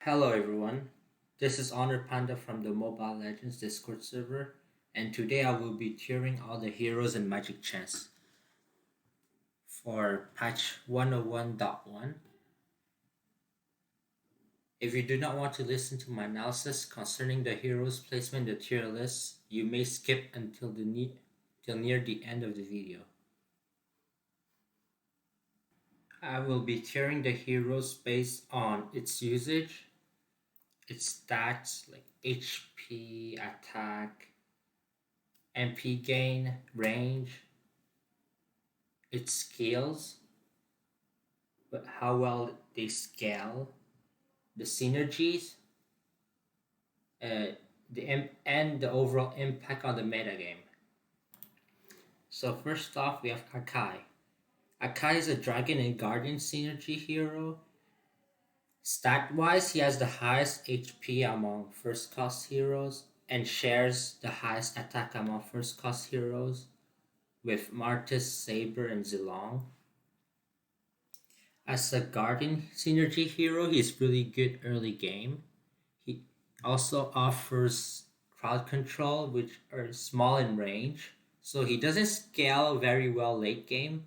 Hello everyone, this is Honor Panda from the Mobile Legends Discord server, and today I will be tiering all the heroes in Magic Chess for patch 101.1. If you do not want to listen to my analysis concerning the heroes placement in the tier list, you may skip until near the end of the video. I will be tiering the heroes based on its usage, its stats like HP, attack, MP gain, range, its skills, but how well they scale, the synergies, and the overall impact on the metagame. So first off, we have Kakai. Kakai is a Dragon and Guardian synergy hero. Stat-wise, he has the highest HP among first-class heroes and shares the highest attack among first-class heroes with Martis, Saber, and Zilong. As a Guardian synergy hero, he's really good early game. He also offers crowd control, which are small in range, so he doesn't scale very well late game.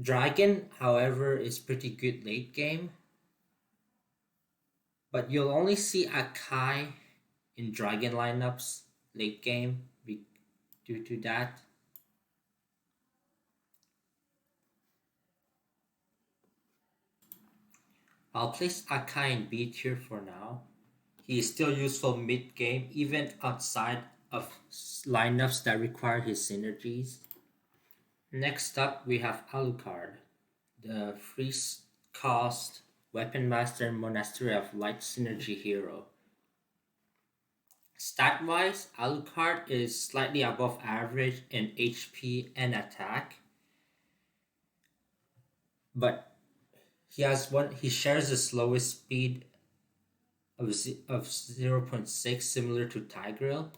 Dragon, however, is pretty good late game, but you'll only see Akai in Dragon lineups late game due to that. I'll place Akai in B tier for now. He is still useful mid game, even outside of lineups that require his synergies. Next up, we have Alukar, the free cost Weapon Master and Monastery of Light synergy hero. Stat-wise, Alucard is slightly above average in HP and attack, but he shares the slowest speed of 0.6, similar to Tigreal.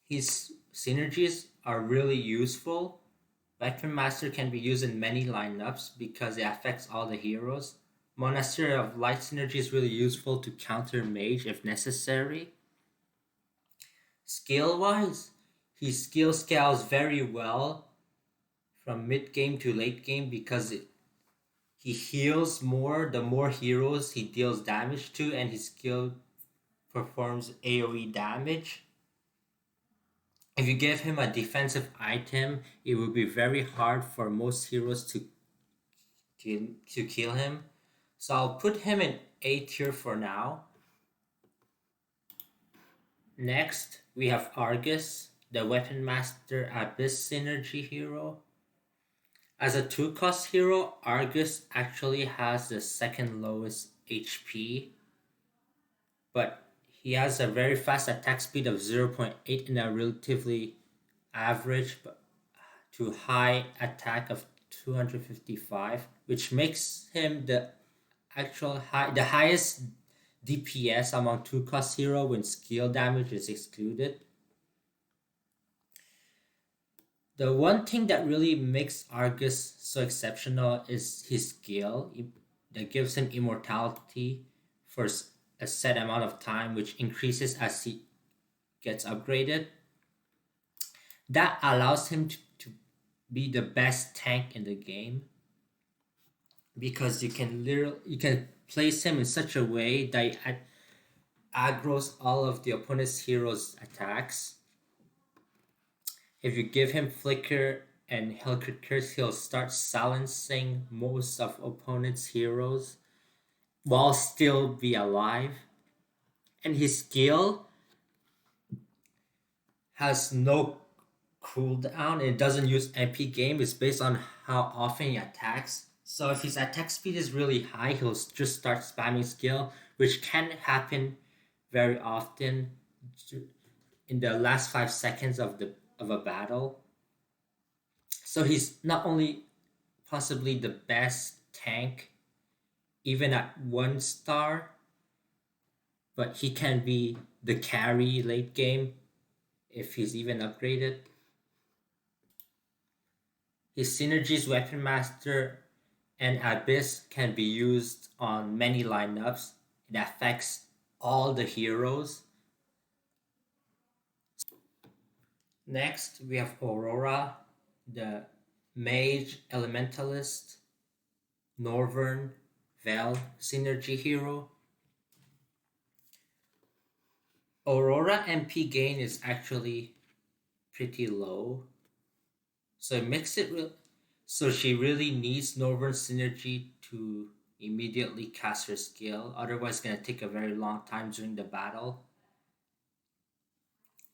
His synergies are really useful. Weapon Master can be used in many lineups because it affects all the heroes. Monastery of Light synergy is really useful to counter Mage if necessary. Skill-wise, his skill scales very well from mid-game to late game because he heals more the more heroes he deals damage to, and his skill performs AoE damage. If you give him a defensive item, it will be very hard for most heroes to kill him. So I'll put him in A tier for now. Next, we have Argus, the Weapon Master Abyss synergy hero. As a 2-cost hero, Argus actually has the second lowest HP, but he has a very fast attack speed of 0.8 and a relatively average to high attack of 255, which makes him the highest DPS among 2-cost hero when skill damage is excluded. The one thing that really makes Argus so exceptional is his skill that gives him immortality for a set amount of time, which increases as he gets upgraded. That allows him to be the best tank in the game because you can place him in such a way that he aggroes all of the opponent's heroes' attacks. If you give him Flicker and Hellcrit Curse, he'll start silencing most of opponent's heroes while still be alive. And his skill has no cooldown. It doesn't use MP game. It's based on how often he attacks. So if his attack speed is really high, he'll just start spamming skill, which can happen very often in the last 5 seconds of a battle. So he's not only possibly the best tank even at 1 star, but he can be the carry late game if he's even upgraded. His synergies Weapon Master and Abyss can be used on many lineups. It affects all the heroes. Next, we have Aurora, the Mage Elementalist, Northern Vel synergy hero. Aurora MP gain is actually pretty low, so it makes it so she really needs Northern synergy to immediately cast her skill. Otherwise, it's gonna take a very long time during the battle.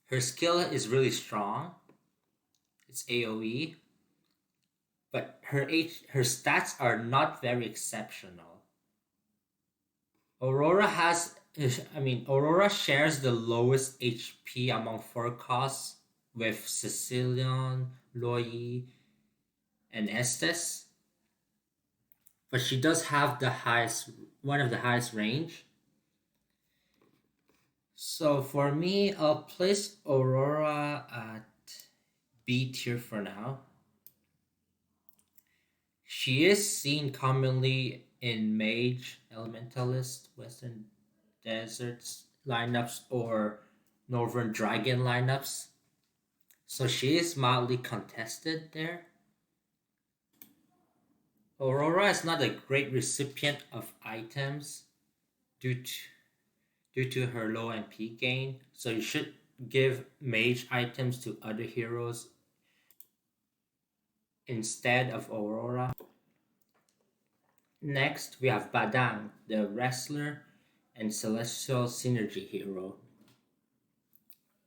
Her skill is really strong. It's AOE, but her stats are not very exceptional. Aurora shares the lowest HP among forecasts with Sicilian, Loyi, and Estes, but she does have one of the highest range. So for me, I'll place Aurora at B tier for now. She is seen commonly in Mage, Elementalist, Western Deserts lineups, or Northern Dragon lineups. So she is mildly contested there. Aurora is not a great recipient of items due to, due to her low MP gain, so you should give mage items to other heroes instead of Aurora. Next, we have Badang, the wrestler and celestial synergy hero.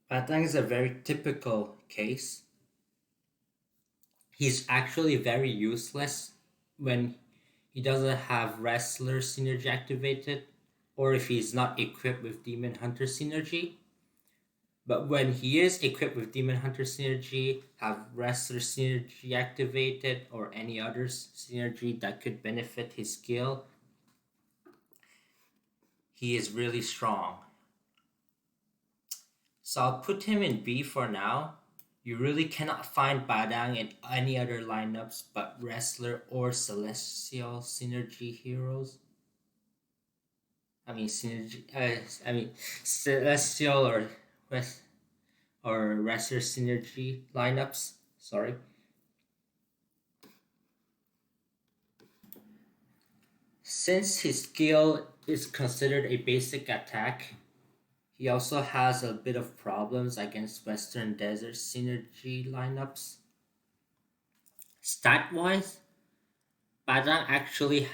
Badang is a very typical case. He's actually very useless when he doesn't have wrestler synergy activated, or if he's not equipped with Demon Hunter synergy. But when he is equipped with Demon Hunter synergy, have wrestler synergy activated, or any other synergy that could benefit his skill, he is really strong. So I'll put him in B for now. You really cannot find Badang in any other lineups but wrestler or celestial synergy heroes. Celestial or wrestler synergy lineups. Sorry. Since his skill is considered a basic attack, he also has a bit of problems against Western Desert synergy lineups. Stat wise, Badang actually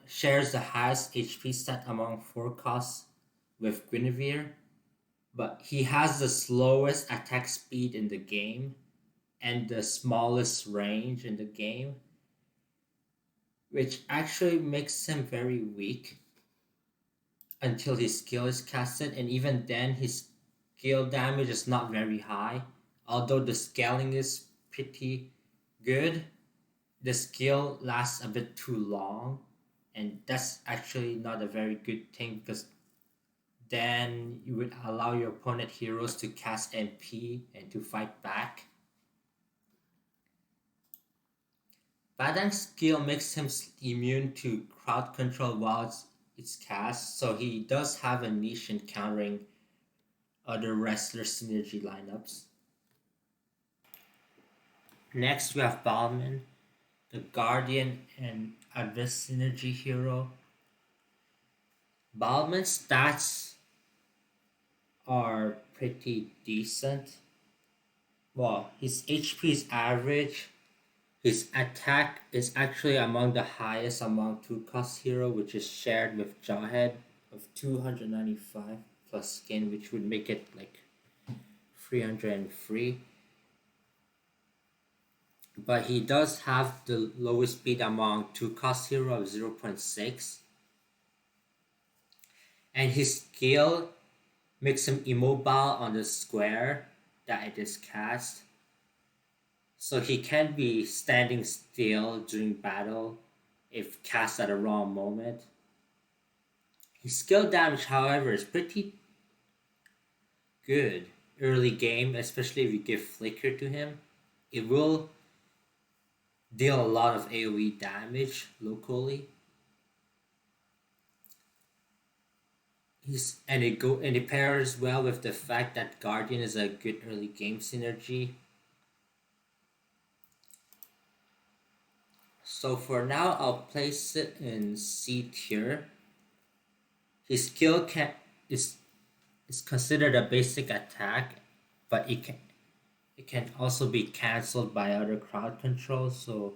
shares the highest HP stat among forecasts with Grenavier, but he has the slowest attack speed in the game and the smallest range in the game, which actually makes him very weak until his skill is casted, and even then his skill damage is not very high. Although the scaling is pretty good, the skill lasts a bit too long, and that's actually not a very good thing because then you would allow your opponent heroes to cast MP and to fight back. Badang's skill makes him immune to crowd control while it's cast, so he does have a niche in countering other wrestler synergy lineups. Next, we have Bauman, the Guardian and Abyss synergy hero. Bauman's stats are pretty decent. Well, his HP is average. His attack is actually among the highest among 2-cost hero, which is shared with Jawhead of 295 plus skin, which would make it like 303. But he does have the lowest speed among 2-cost hero of 0.6. And his skill makes him immobile on the square that it is cast. So he can be standing still during battle if cast at a wrong moment. His skill damage, however, is pretty good early game, especially if you give Flicker to him. It will deal a lot of AoE damage locally. And it pairs well with the fact that Guardian is a good early game synergy. So for now, I'll place it in C tier. His skill is considered a basic attack, but it can also be cancelled by other crowd control. So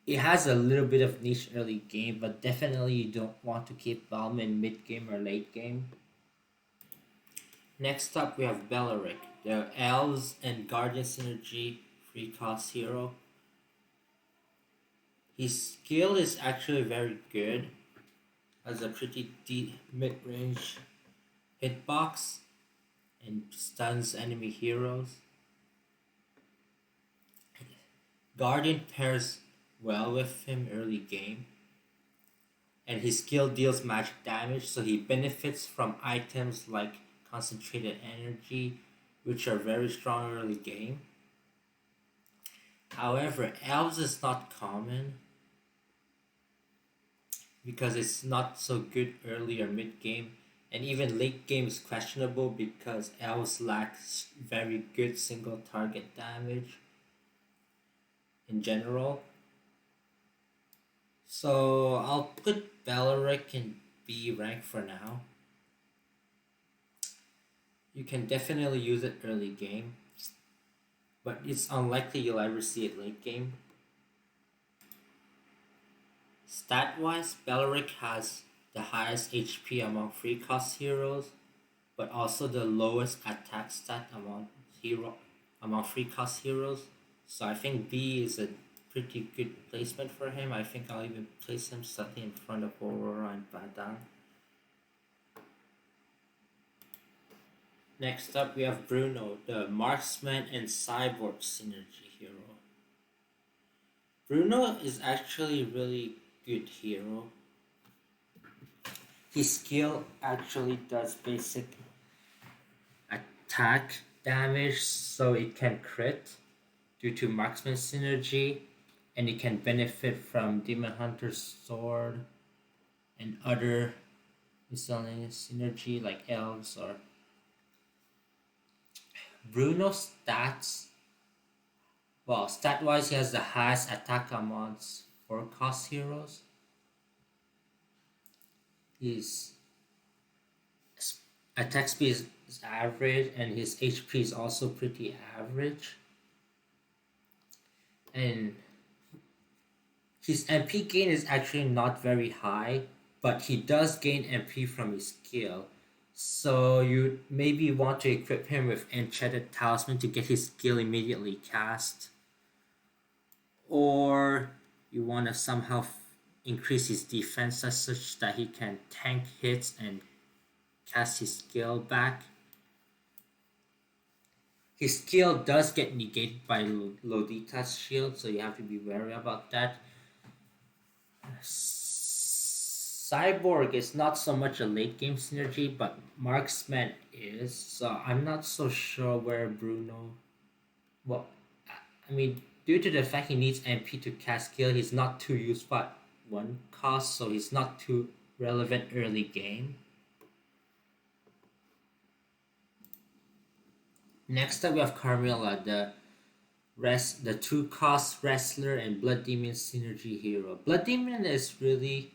it has a little bit of niche early game, but definitely you don't want to keep Bauman mid game or late game. Next up, we have Belarik, the Elves and Guardian synergy free cost hero. His skill is actually very good, has a pretty deep mid range hitbox and stuns enemy heroes. Guardian pairs well with him early game, and his skill deals magic damage, so he benefits from items like concentrated energy, which are very strong early game. However, Elves is not common because it's not so good early or mid game, and even late game is questionable because Elves lacks very good single target damage in general. So I'll put Belarik in B rank for now. You can definitely use it early game, but it's unlikely you'll ever see it late game. Stat wise, Belarik has the highest HP among free cost heroes, but also the lowest attack stat among free cost heroes. So I think B is a pretty good placement for him. I think I'll even place him slightly in front of Aurora and Badang. Next up, we have Bruno, the marksman and cyborg synergy hero. Bruno is actually a really good hero. His skill actually does basic attack damage, so it can crit due to marksman synergy, and it can benefit from Demon Hunter's sword and other miscellaneous synergy like elves or Bruno's stats. Well, stat wise, he has the highest attack amounts for cost heroes. His attack speed is average, and his HP is also pretty average. And his MP gain is actually not very high, but he does gain MP from his skill. So you maybe want to equip him with Enchanted Talisman to get his skill immediately cast. Or you want to somehow increase his defense such that he can tank hits and cast his skill back. His skill does get negated by Lodita's shield, so you have to be wary about that. Cyborg is not so much a late game synergy, but Marksman is, so I'm not so sure where Bruno. Well, I mean, due to the fact he needs MP to cast skill, he's not too useful at one cost, so he's not too relevant early game. Next up, we have Carmilla, the 2-cost wrestler and Blood Demon synergy hero. Blood Demon is really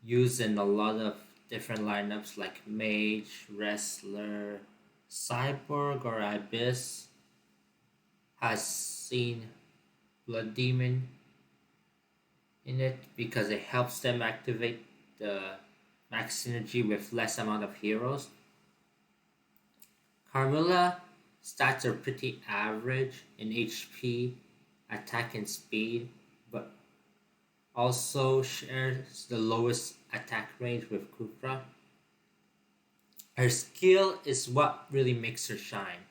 used in a lot of different lineups like Mage, Wrestler, Cyborg, or Abyss has seen Blood Demon in it because it helps them activate the max synergy with less amount of heroes. Carmilla stats are pretty average in HP, attack, and speed, but also shares the lowest attack range with Kufra. Her skill is what really makes her shine.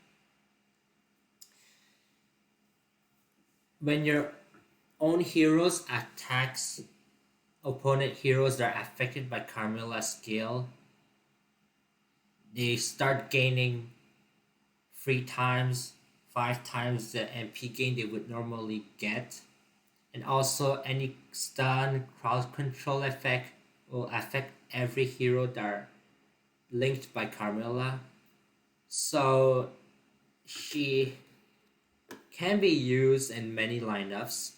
When your own heroes attacks opponent heroes that are affected by Carmilla's skill, they start gaining 3 times, 5 times the MP gain they would normally get. And also any stun crowd control effect will affect every hero that are linked by Carmilla. So she can be used in many lineups,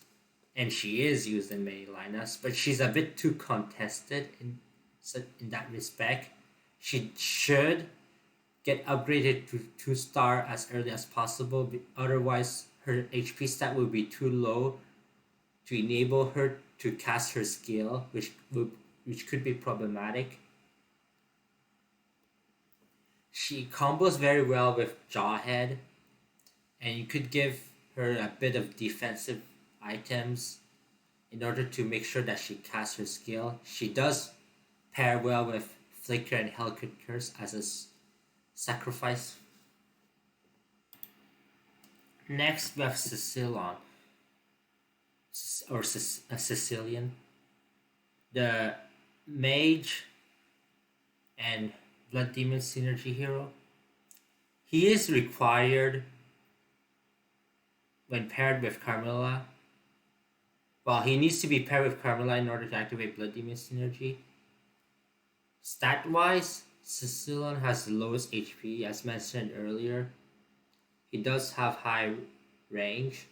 and she is used in many lineups, but she's a bit too contested in that respect. She should get upgraded to 2-star as early as possible, otherwise her HP stat will be too low to enable her to cast her skill, which could be problematic. She combos very well with Jawhead, and you could give her a bit of defensive items in order to make sure that she casts her skill. She does pair well with Flicker and Hellkit Curse as a sacrifice. Next, we have Sicilian, or Sicilian, the mage and Blood Demon synergy hero. He is required when paired with Carmilla. Well, he needs to be paired with Carmilla in order to activate Blood Demon synergy. Stat-wise, Sicilian has the lowest HP, as mentioned earlier. He does have high range,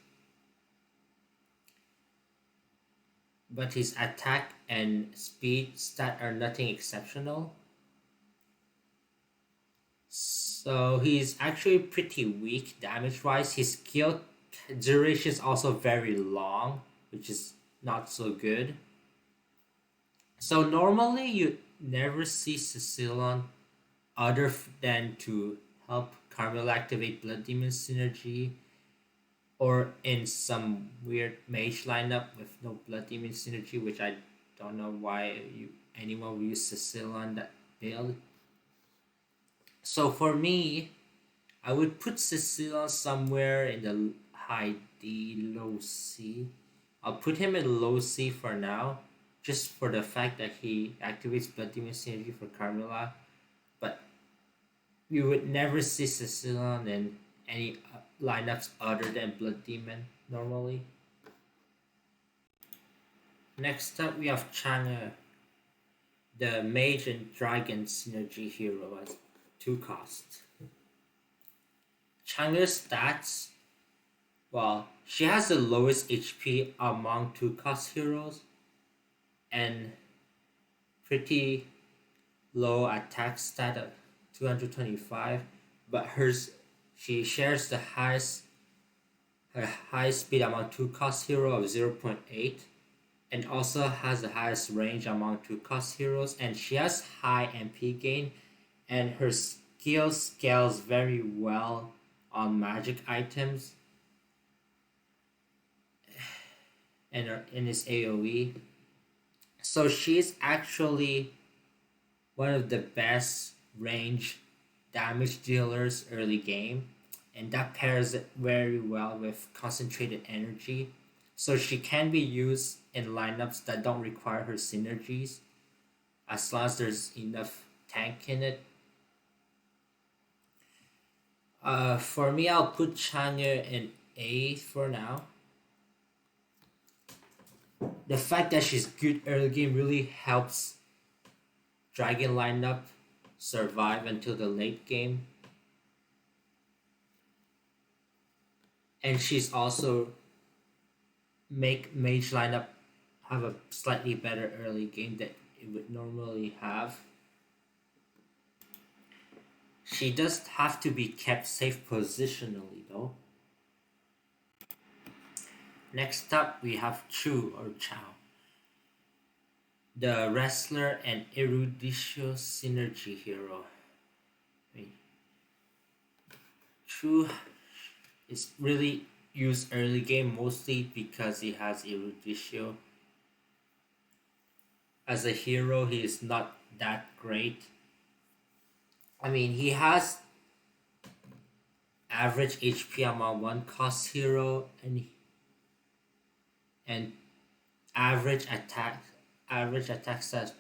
but his attack and speed stat are nothing exceptional. So he's actually pretty weak damage-wise. His skill duration is also very long, which is not so good. So normally you never see Sicilian other than to help Carmilla activate Blood Demon synergy, or in some weird mage lineup with no Blood Demon synergy, which I don't know why anyone will use Sicilian that build. So for me, I would put Sicilian somewhere in the high D, low C. I'll put him in low C for now, just for the fact that he activates Blood Demon synergy for Carmilla. But you would never see Sicilian in any lineups other than Blood Demon normally. Next up, we have Chang'e, the mage and dragon synergy hero as 2 cost. Chang'e's stats, well, she has the lowest HP among 2 cost heroes and pretty low attack stat of 225, but she shares the highest speed among 2 cost hero of 0.8, and also has the highest range among 2 cost heroes, and she has high MP gain, and her skill scales very well on magic items and in his AoE. So she's actually one of the best range damage dealers early game, and that pairs it very well with concentrated energy. So she can be used in lineups that don't require her synergies, as long as there's enough tank in it. For me, I'll put Chang'e in A for now. The fact that she's good early game really helps Dragon lineup survive until the late game. And she's also make mage lineup have a slightly better early game that it would normally have. She does have to be kept safe positionally though. Next up, we have Chu or Chow, the wrestler and eruditio synergy hero. Chu is really used early game mostly because he has eruditio. As a hero, he is not that great. I mean, he has average HP among 1 cost hero and average attack stats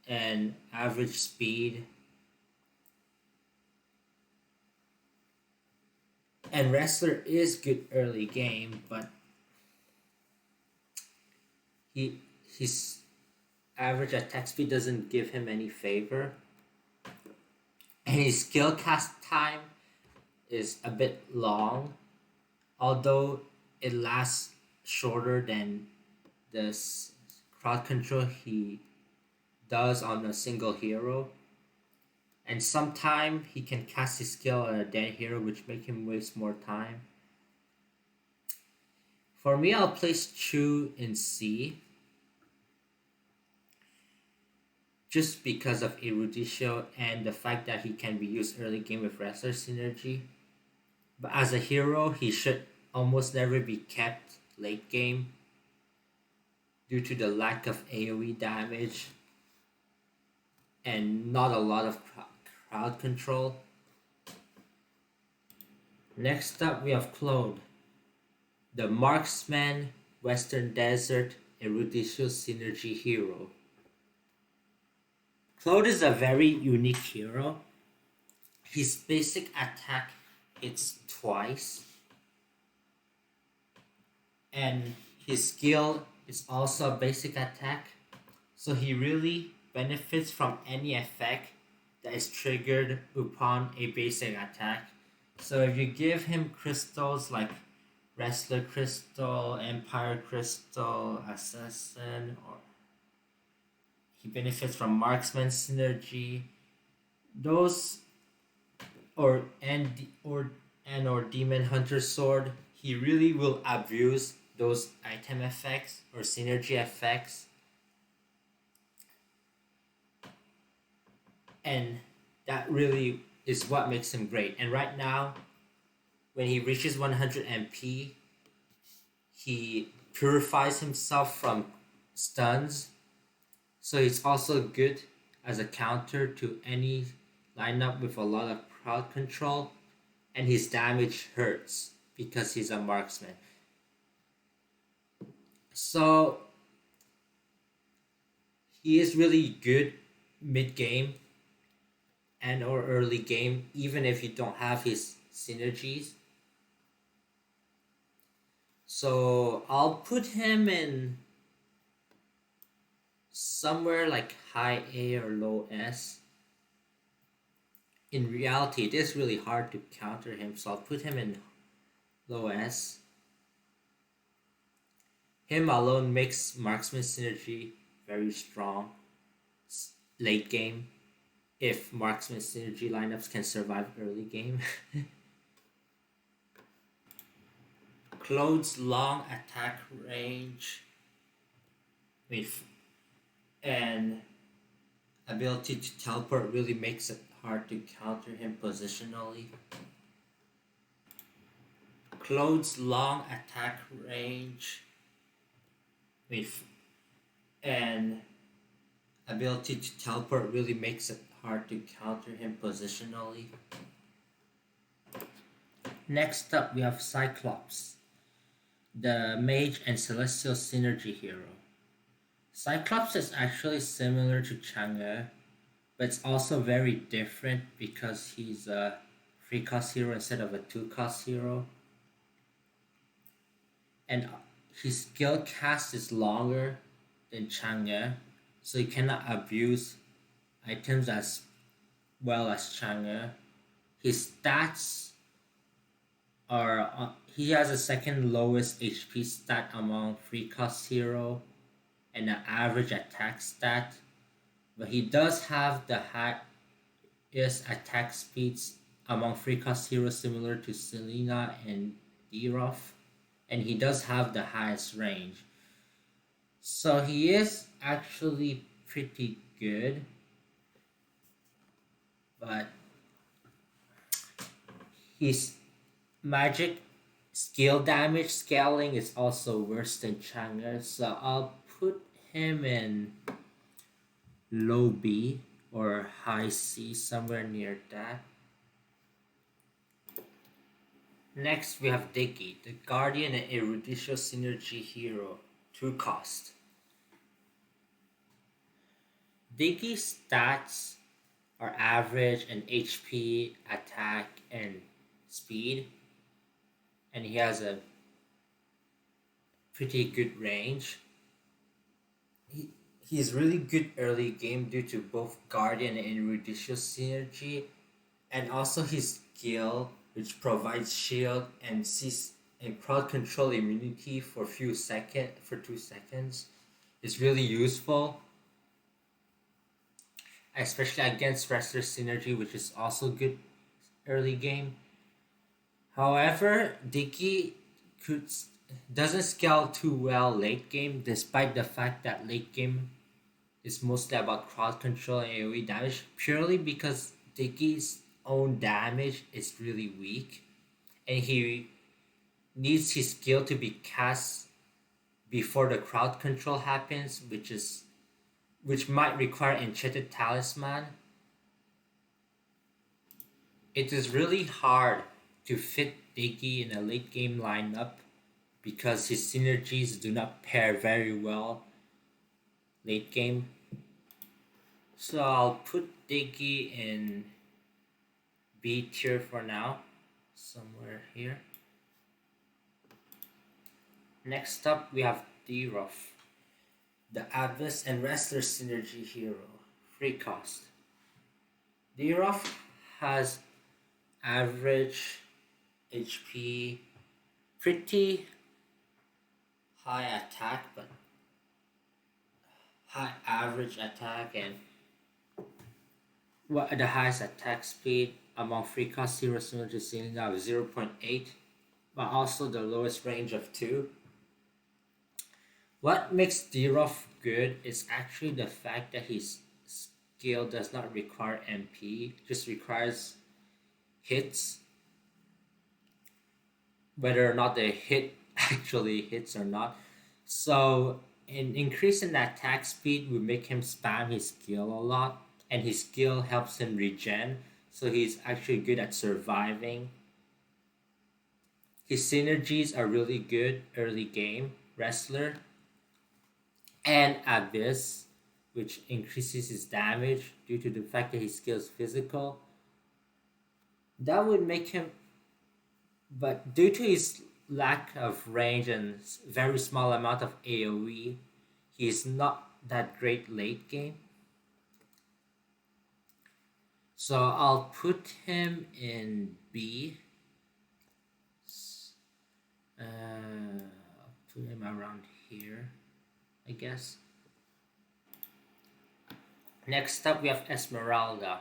and average speed. And Wrestler is good early game, but he his average attack speed doesn't give him any favor. And his skill cast time is a bit long, although it lasts shorter than the crowd control he does on a single hero. And sometimes he can cast his skill on a dead hero, which make him waste more time. For me, I'll place Chu in C, just because of Eruditio and the fact that he can be used early game with Wrestler synergy. But as a hero, he should almost never be kept late game due to the lack of AoE damage and not a lot of crowd control. Next up, we have Claude, the Marksman Western Desert Eruditio synergy hero. Claude is a very unique hero. His basic attack hits twice, and his skill is also a basic attack, so he really benefits from any effect that is triggered upon a basic attack. So if you give him crystals like Wrestler Crystal, Empire Crystal, Assassin, or he benefits from Marksman synergy, those or Demon Hunter Sword, he really will abuse those item effects or synergy effects, and that really is what makes him great. And right now, when he reaches 100 MP, he purifies himself from stuns, so it's also good as a counter to any lineup with a lot of crowd control, and his damage hurts because he's a marksman. So he is really good mid game and or early game, even if you don't have his synergies. So I'll put him in somewhere like high A or low S. In reality, it is really hard to counter him, so I'll put him in low S. Him alone makes marksman synergy very strong late game, if marksman synergy lineups can survive early game. Claude's long attack range and ability to teleport really makes it hard to counter him positionally. Claude's long attack range and ability to teleport really makes it hard to counter him positionally. Next up, we have Cyclops, the mage and celestial synergy hero. Cyclops is actually similar to Chang'e, but it's also very different because he's a 3-cost hero instead of a 2-cost hero. And his skill cast is longer than Chang'e, so he cannot abuse items as well as Chang'e. His stats are he has a second lowest HP stat among 3-cost hero and an average attack stat, but he does have the highest attack speeds among 3-cost heroes, similar to Selena and Irrifel, and he does have the highest range. So he is actually pretty good, but his magic skill damage scaling is also worse than Chang'e, so I'll put him in low B or high C, somewhere near that. Next, we have Diggy, the Guardian and Eruditio synergy hero, 2-cost. Diggy's stats are average and HP, attack, and speed, and he has a pretty good range. He, he's really good early game due to both Guardian and Ridiculous synergy, and also his skill, which provides shield and crowd control immunity for 2 seconds, is really useful, especially against Wrestler synergy, which is also good early game. However, Diggy could doesn't scale too well late game, despite the fact that late game is mostly about crowd control and AoE damage, purely because Diggy's own damage is really weak, and he needs his skill to be cast before the crowd control happens, which might require Enchanted Talisman. It is really hard to fit Diggy in a late game lineup because his synergies do not pair very well late game. So I'll put Diggy in B tier for now, somewhere here. Next up, we have D-Ruff, the Abyss and Wrestler synergy hero, free cost. D-Ruff has average HP, pretty high attack, but high average attack, and the highest attack speed among free cost heroes similar to Sicilian of 0.8, but also the lowest range of 2. What makes D-Ruff good is actually the fact that his skill does not require MP, just requires hits. Whether or not the hit actually hits or not. So an increase in attack speed would make him spam his skill a lot, and his skill helps him regen, so he's actually good at surviving. His synergies are really good early game, Wrestler and Abyss, which increases his damage due to the fact that his skill is physical. That would make him, but due to his lack of range and very small amount of AoE, he's not that great late game. So I'll put him in B. I'll put him around here, I guess. Next up, we have Esmeralda,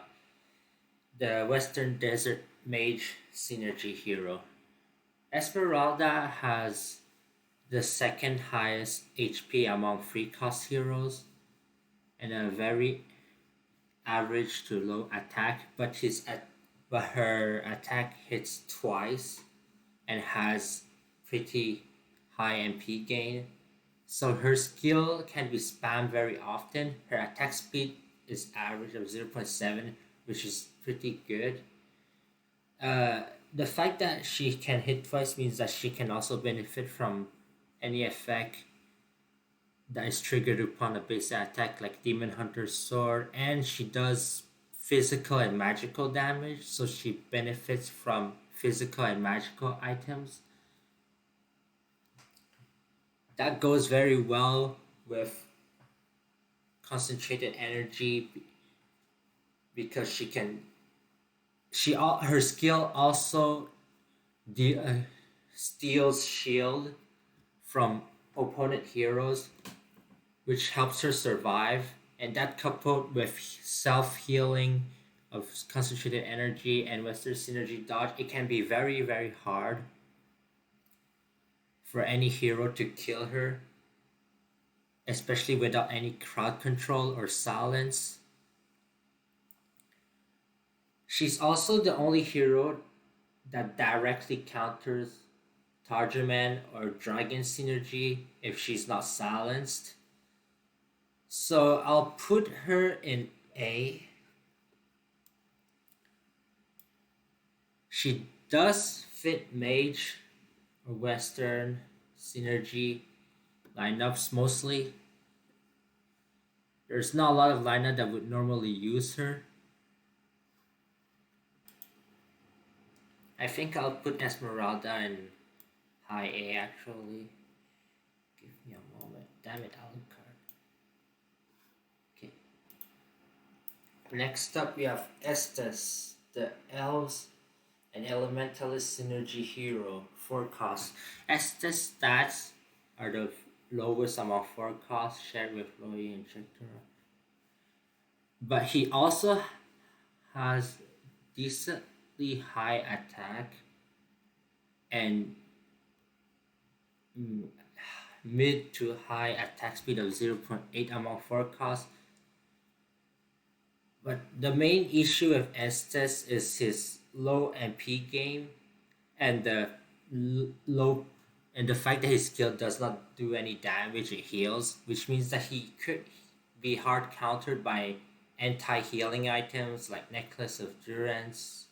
the Western Desert Mage synergy hero. Esmeralda has the second highest HP among free cost heroes and a very average to low attack, but her attack hits twice and has pretty high MP gain. So her skill can be spammed very often. Her attack speed is average of 0.7, which is pretty good. The fact that she can hit twice means that she can also benefit from any effect that is triggered upon a base attack, like Demon Hunter's Sword, and she does physical and magical damage, so she benefits from physical and magical items. That goes very well with concentrated energy because her skill also steals shield from opponent heroes, which helps her survive, and that coupled with self-healing of concentrated energy and Western synergy dodge, it can be very, very hard for any hero to kill her, especially without any crowd control or silence. She's also the only hero that directly counters Tarjaman or Dragon synergy if she's not silenced. So I'll put her in A. She does fit mage or Western synergy lineups mostly. There's not a lot of lineup that would normally use her. I think I'll put Esmeralda in high A actually. Give me a moment. Damn it, Alukar. Okay. Next up we have Estes, the Elves and Elementalist synergy hero. Forecast. Estes stats are the lowest among forecasts shared with Loy and Chitra. But he also has decently high attack and mm, mid to high attack speed of 0.8 among forecasts. But the main issue with Estes is his low MP game and the low and the fact that his skill does not do any damage, it heals, which means that he could be hard countered by anti-healing items like Necklace of Durance.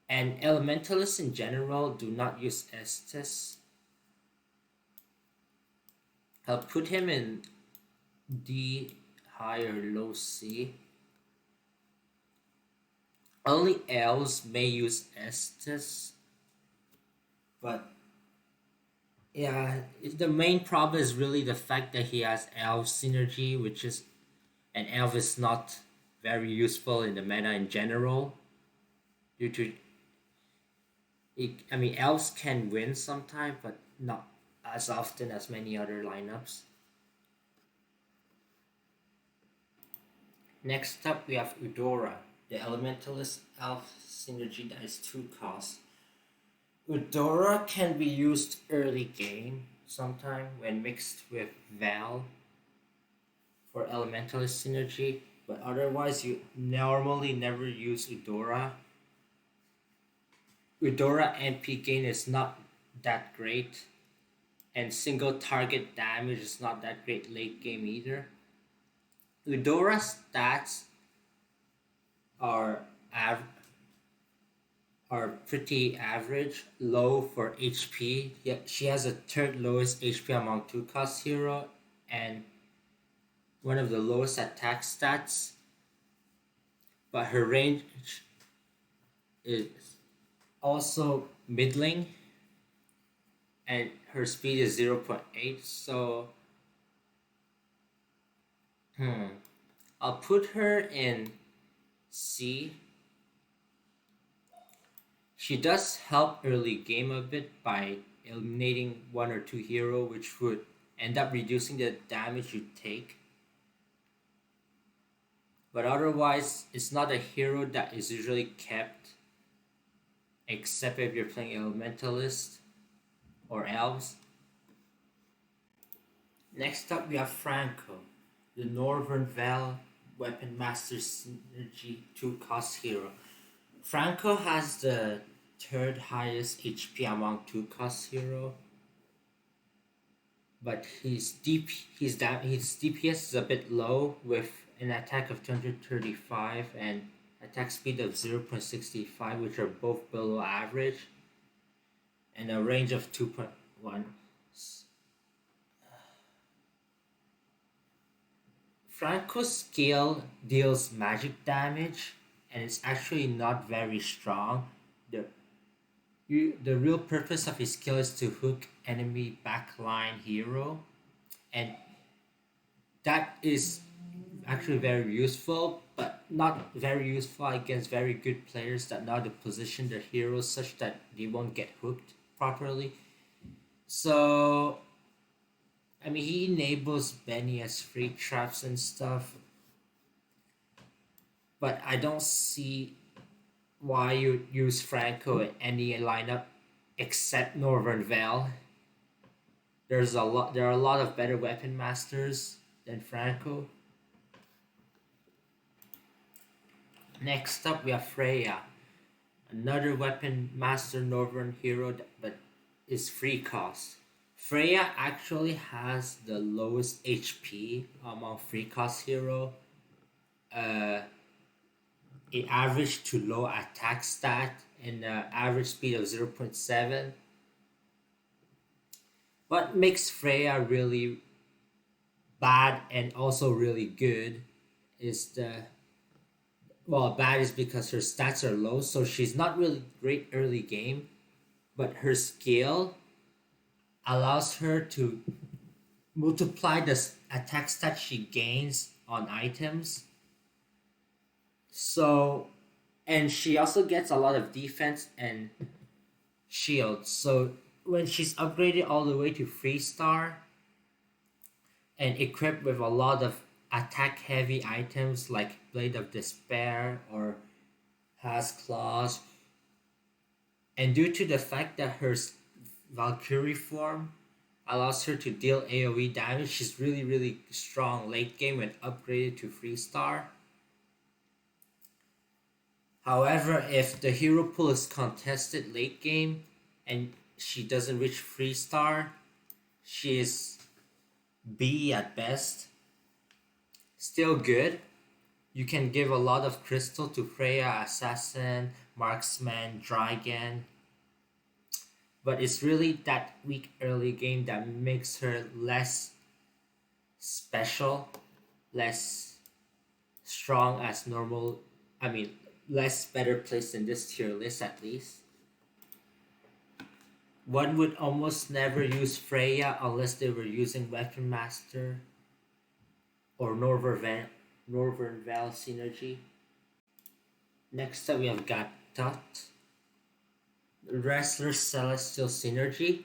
And Elementalists in general do not use Estes. I'll put him in D high or low C. Only elves may use Estes, but yeah, the main problem is really the fact that he has elf synergy, which is an elf is not very useful in the meta in general. Due to I mean, elves can win sometimes, but not as often as many other lineups. Next up, we have Udora, the Elementalist Elf synergy that is 2 cost. Udora can be used early game sometime when mixed with Val for Elementalist synergy, but otherwise you normally never use Udora. Udora MP gain is not that great, and single target damage is not that great late game either. Udora's stats are are pretty average, low for HP. Yet she has a third lowest HP among 2 cost hero and one of the lowest attack stats. But her range is also middling and her speed is 0.8. So I'll put her in C. She does help early game a bit by eliminating 1 or 2 hero, which would end up reducing the damage you take. But otherwise, it's not a hero that is usually kept, except if you're playing Elementalist or Elves. Next up, we have Franco, the Northern Val Weapon Master Synergy 2 cost hero. Franco has the third highest HP among 2 cost hero, but his DPS is a bit low with an attack of 235 and attack speed of 0.65, which are both below average, and a range of 2.1. Franco's skill deals magic damage and it's actually not very strong. The real purpose of his skill is to hook enemy backline hero, and that is actually very useful, but not very useful against very good players that know how to position their heroes such that they won't get hooked properly. So, I mean, he enables Benny as free traps and stuff, but I don't see why you use Franco in any lineup except Northern Val. There are a lot of better weapon masters than Franco. Next up, we have Freyja, another weapon master Northern hero but is free cost. Freyja actually has the lowest HP among free cost hero. It average to low attack stat and average speed of 0.7. What makes Freyja really bad and also really good is bad is because her stats are low, so she's not really great early game, but her skill allows her to multiply the attacks that she gains on items. So, and she also gets a lot of defense and shield. So when she's upgraded all the way to 3-star and equipped with a lot of attack heavy items like Blade of Despair or has claws, and due to the fact that her Valkyrie form allows her to deal AoE damage, she's really strong late game when upgraded to 3-star. However, if the hero pool is contested late game and she doesn't reach 3-star, she is B at best. Still good. You can give a lot of crystal to Freyja, Assassin, Marksman, Dragon. But it's really that weak early game that makes her less special, less strong as normal. I mean, less better placed in this tier list at least. One would almost never use Freyja unless they were using Weapon Master or Northern Val synergy. Next up we have Gatot, Wrestler Celestial synergy.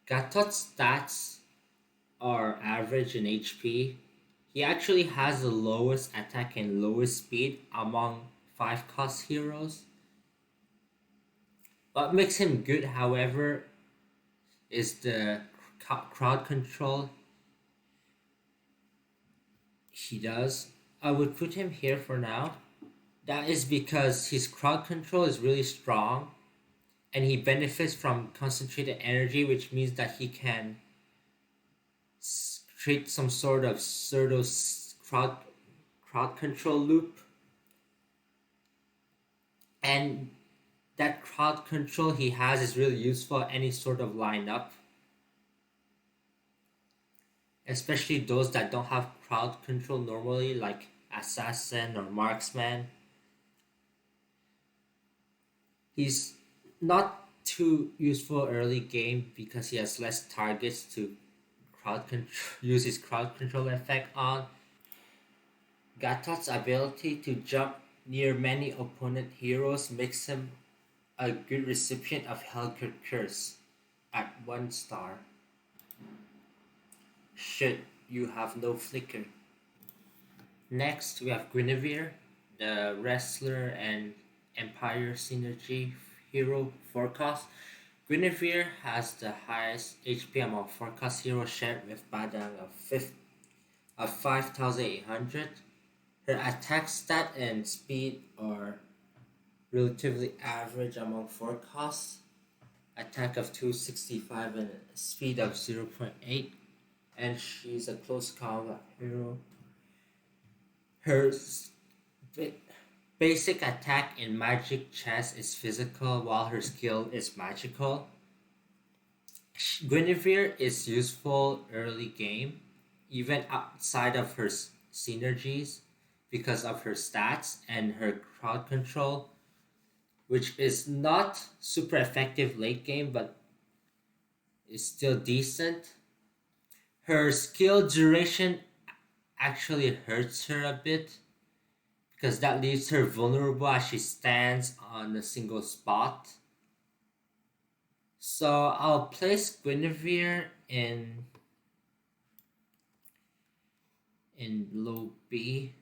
Gatot's stats are average in HP. He actually has the lowest attack and lowest speed among 5-cost heroes. What makes him good, however, is the crowd control he does. I would put him here for now. That is because his crowd control is really strong and he benefits from concentrated energy, which means that he can create some sort of pseudo crowd control loop. And that crowd control he has is really useful at any sort of lineup, especially those that don't have crowd control normally, like Assassin or Marksman. He's not too useful early game because he has less targets to use his crowd control effect on. Gatot's ability to jump near many opponent heroes makes him a good recipient of Helgurt Curse at 1-star. Should you have no flicker. Next, we have Grenavier, the Wrestler and Empire synergy hero forecast. Grenavier has the highest HP among forecast heroes shared with Badang of 5,800. Her attack stat and speed are relatively average among forecasts. Attack of 265 and speed of 0.8. And she's a close combat hero. Her basic attack in Magic Chess is physical, while her skill is magical. Grenavier is useful early game, even outside of her synergies, because of her stats and her crowd control, which is not super effective late game, but is still decent. Her skill duration actually hurts her a bit because that leaves her vulnerable as she stands on a single spot. So I'll place Guinevere in low B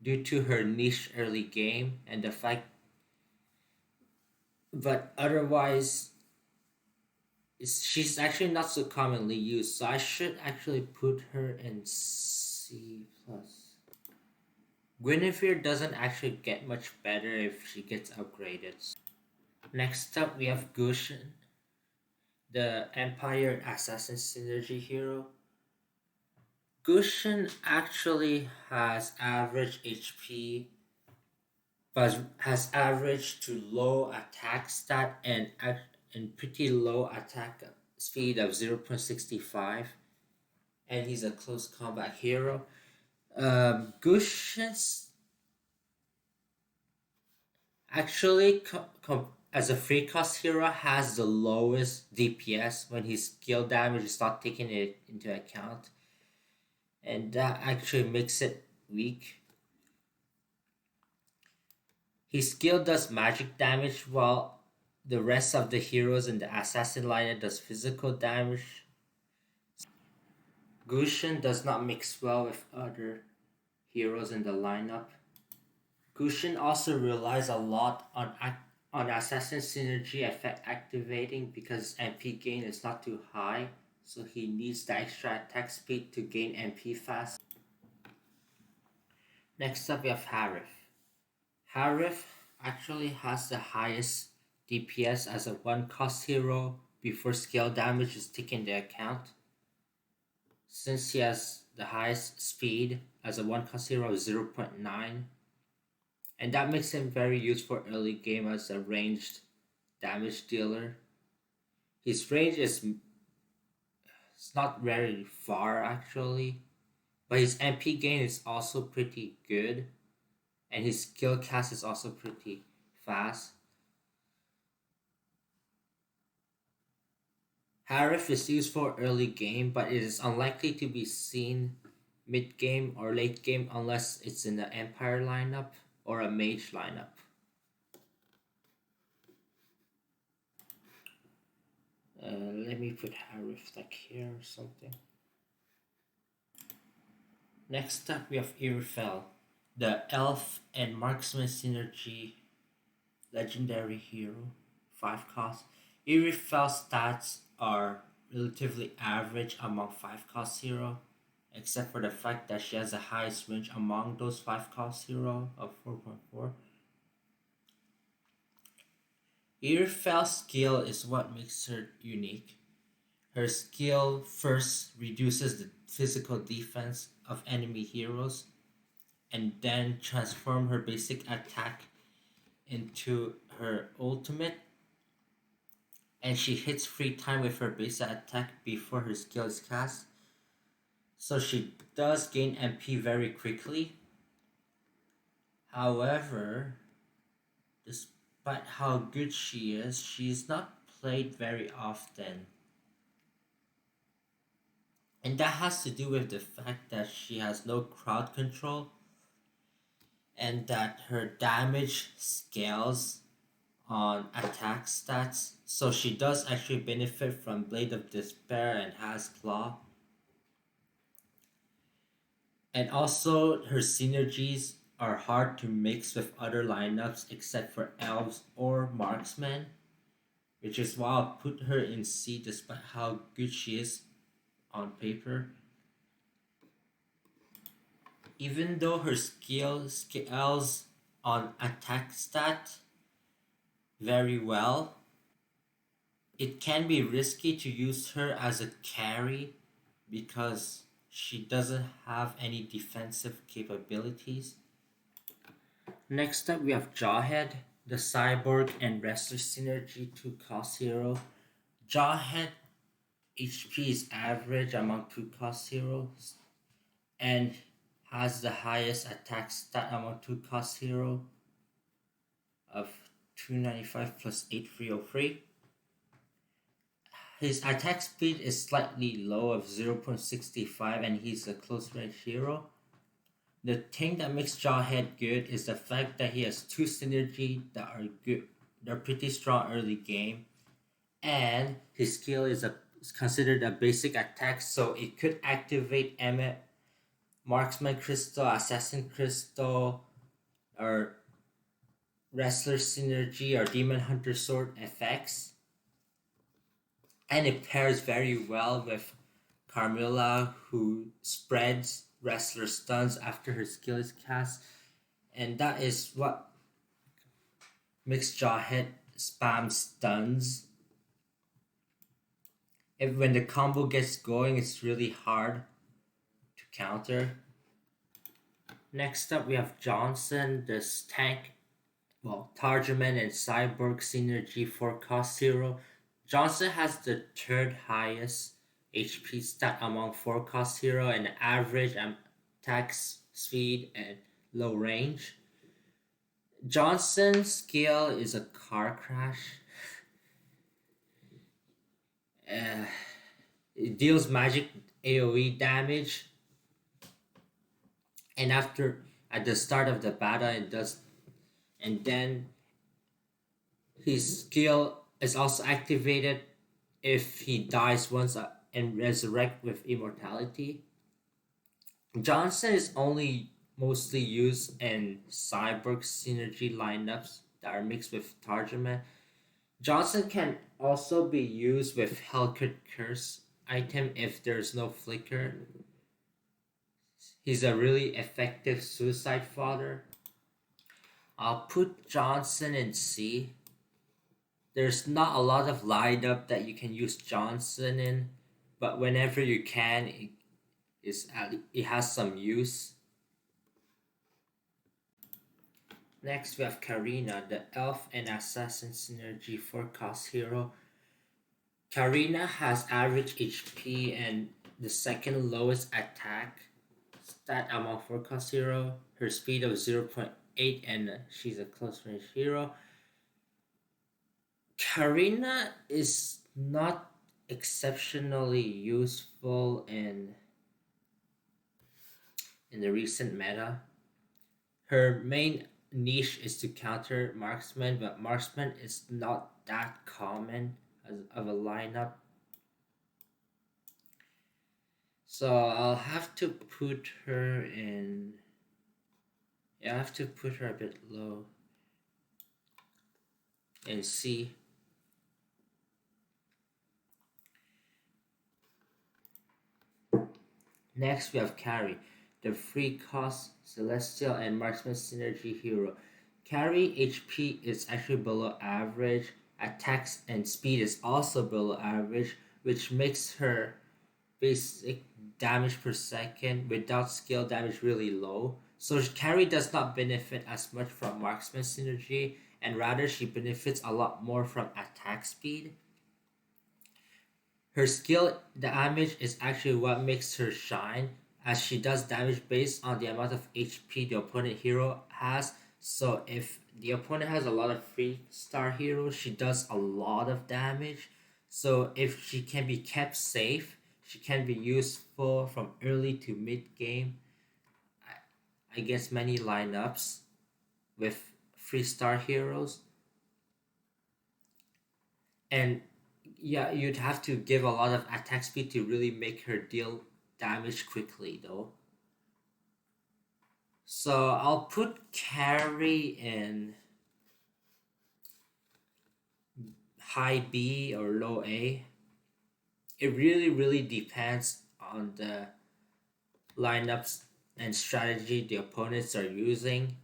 due to her niche early game and the fact, but otherwise she's actually not so commonly used, so I should actually put her in C+. Guinevere doesn't actually get much better if she gets upgraded. Next up we have Gushen, the Empire Assassin synergy hero. Gushen actually has average HP, but has average to low attack stat and pretty low attack speed of 0.65, and he's a close combat hero. Gushen's Actually, as a free cost hero, has the lowest DPS when his skill damage is not taken it into account, and that actually makes it weak. His skill does magic damage while the rest of the heroes in the assassin lineup does physical damage. Gushen does not mix well with other heroes in the lineup. Gushen also relies a lot on assassin synergy effect activating because MP gain is not too high, so he needs the extra attack speed to gain MP fast. Next up we have Harif. Harif actually has the highest DPS as a one cost hero before scale damage is taken into account. Since he has the highest speed as a one cost hero of 0.9, and that makes him very useful early game as a ranged damage dealer. His range is it's not very far actually, but his MP gain is also pretty good, and his skill cast is also pretty fast. Harif is useful early game, but it is unlikely to be seen mid game or late game unless it's in the Empire lineup or a mage lineup. Let me put Harif like here or something. Next up, we have Irrifel, the elf and marksman synergy legendary hero, 5 cost. Irrifel's stats are relatively average among 5 cost hero, except for the fact that she has the highest range among those 5 cost hero of 4.4. Irrifel's skill is what makes her unique. Her skill first reduces the physical defense of enemy heroes and then transform her basic attack into her ultimate, and she hits free time with her basic attack before her skill is cast. So she does gain MP very quickly. However, despite how good she is, she's not played very often. And that has to do with the fact that she has no crowd control and that her damage scales on attack stats. So she does actually benefit from Blade of Despair and has Claw. And also her synergies are hard to mix with other lineups except for Elves or Marksman, which is why I'll put her in C despite how good she is on paper. Even though her skill scales on attack stat very well, it can be risky to use her as a carry because she doesn't have any defensive capabilities. Next up, we have Jawhead, the cyborg and wrestler synergy 2 cost hero. Jawhead HP is average among 2 cost heroes and has the highest attack stat among 2 cost hero of 295 plus 8303. His attack speed is slightly low of 0.65 and he's a close range hero. The thing that makes Jawhead good is the fact that he has 2 synergy that are good. They're pretty strong early game, and his skill is considered a basic attack, so it could activate Marksman Crystal, Assassin Crystal, or Wrestler Synergy or Demon Hunter Sword effects. And it pairs very well with Carmilla, who spreads wrestler stuns after her skill is cast. And that is what makes Jawhead spam stuns. When the combo gets going, it's really hard to counter. Next up, we have Johnson, this tank, Tarjaman and Cyborg synergy 4 cost hero. Johnson has the third highest HP stat among 4 cost hero and average attack speed and low range. Johnson's skill is a car crash. Uh, it deals magic AoE damage, and after at the start of the battle, it does, and then his skill is also activated if he dies once and resurrect with immortality. Johnson is only mostly used in cyborg synergy lineups that are mixed with Tarjuma. Johnson can also be used with Hellcat Curse item if there's no flicker. He's a really effective suicide fodder. I'll put Johnson in C. There's not a lot of lineup that you can use Johnson in, but whenever you can, it has some use. Next, we have Carina, the elf and assassin synergy forecast hero. Carina has average HP and the second lowest attack stat among forecast hero. Her speed of 0.8 and she's a close range hero. Carina is not exceptionally useful in the recent meta. Her main niche is to counter marksman, but marksman is not that common of a lineup. So I'll have to put her in. Yeah, I have to put her a bit low. In C. Next, we have Carrie, the free cost celestial and marksman synergy hero. Carrie HP is actually below average. Attacks and speed is also below average, which makes her basic damage per second without skill damage really low. So Carrie does not benefit as much from marksman synergy, and rather she benefits a lot more from attack speed. Her skill damage is actually what makes her shine, as she does damage based on the amount of HP the opponent hero has. So if the opponent has a lot of 3-star heroes, she does a lot of damage. So if she can be kept safe, she can be useful from early to mid game. I guess many lineups with 3-star heroes. And yeah, you'd have to give a lot of attack speed to really make her deal damage quickly though. So I'll put Carrie in high B or low A. It really depends on the lineups and strategy the opponents are using.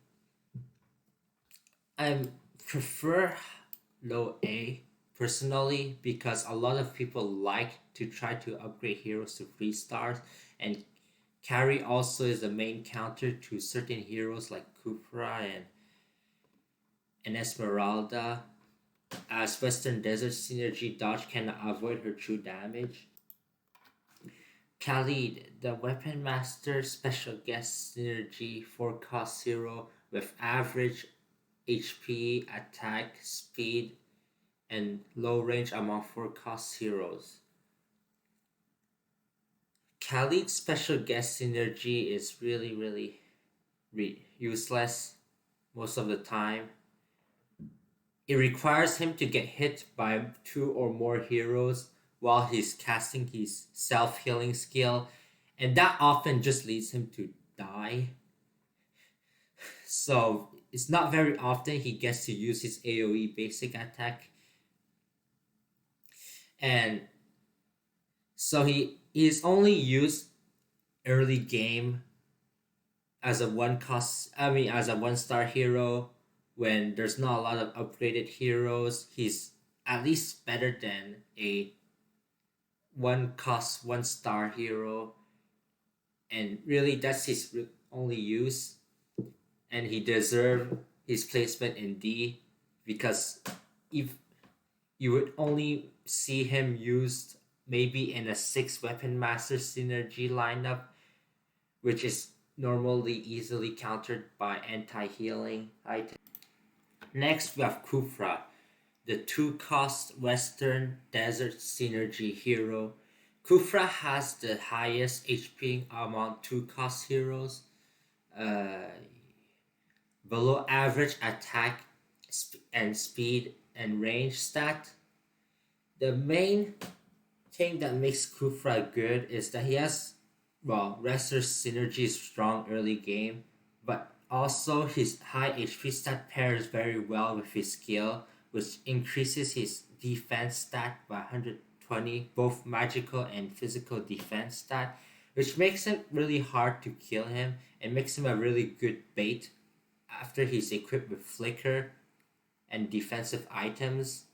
I prefer low A personally because a lot of people like to try to upgrade heroes to 3 stars, and Carrie also is the main counter to certain heroes like Kufra and Esmeralda, as Western Desert Synergy Dodge can avoid her true damage. Khalid, the Weapon Master Special Guest Synergy forecast hero with average HP, attack, speed, and low range among forecast heroes. Khalid's special guest synergy is really useless most of the time. It requires him to get hit by 2 or more heroes while he's casting his self-healing skill, and that often just leads him to die. So it's not very often he gets to use his AoE basic attack. And so he is only used early game as a as a 1-star hero when there's not a lot of upgraded heroes. He's at least better than a 1-star hero, and really that's his only use, and he deserves his placement in D because if you would only see him used maybe in a 6-weapon master synergy lineup, which is normally easily countered by anti-healing items. Next, we have Kufra, the two-cost Western Desert Synergy hero. Kufra has the highest HP among two-cost heroes, uh, below average attack and speed and range stat. The main thing that makes Kufra good is that he has, well, Wrestler Synergy is strong early game, but also his high HP stat pairs very well with his skill, which increases his defense stat by 120, both magical and physical defense stat, which makes it really hard to kill him and makes him a really good bait after he's equipped with Flicker and defensive items.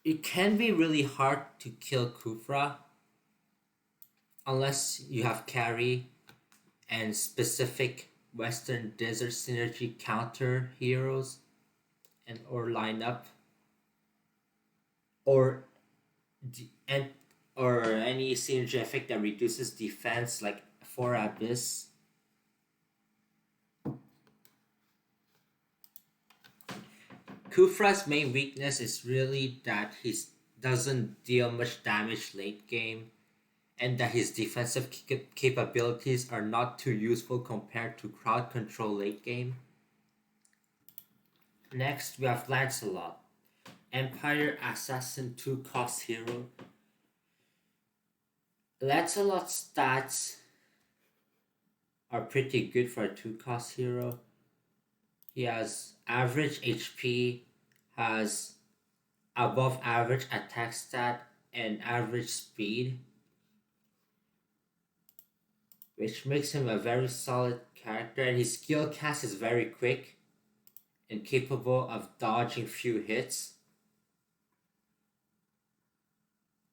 It can be really hard to kill Kufra unless you have carry and specific Western Desert Synergy counter heroes and or lineup or and or any synergy effect that reduces defense like for Abyss. Kufra's main weakness is really that he doesn't deal much damage late game and that his defensive capabilities are not too useful compared to crowd control late game. Next, we have Lancelot, Empire Assassin 2 cost hero. Lancelot's stats are pretty good for a 2 cost hero. He has average HP, has above average attack stat, and average speed, which makes him a very solid character, and his skill cast is very quick and capable of dodging few hits.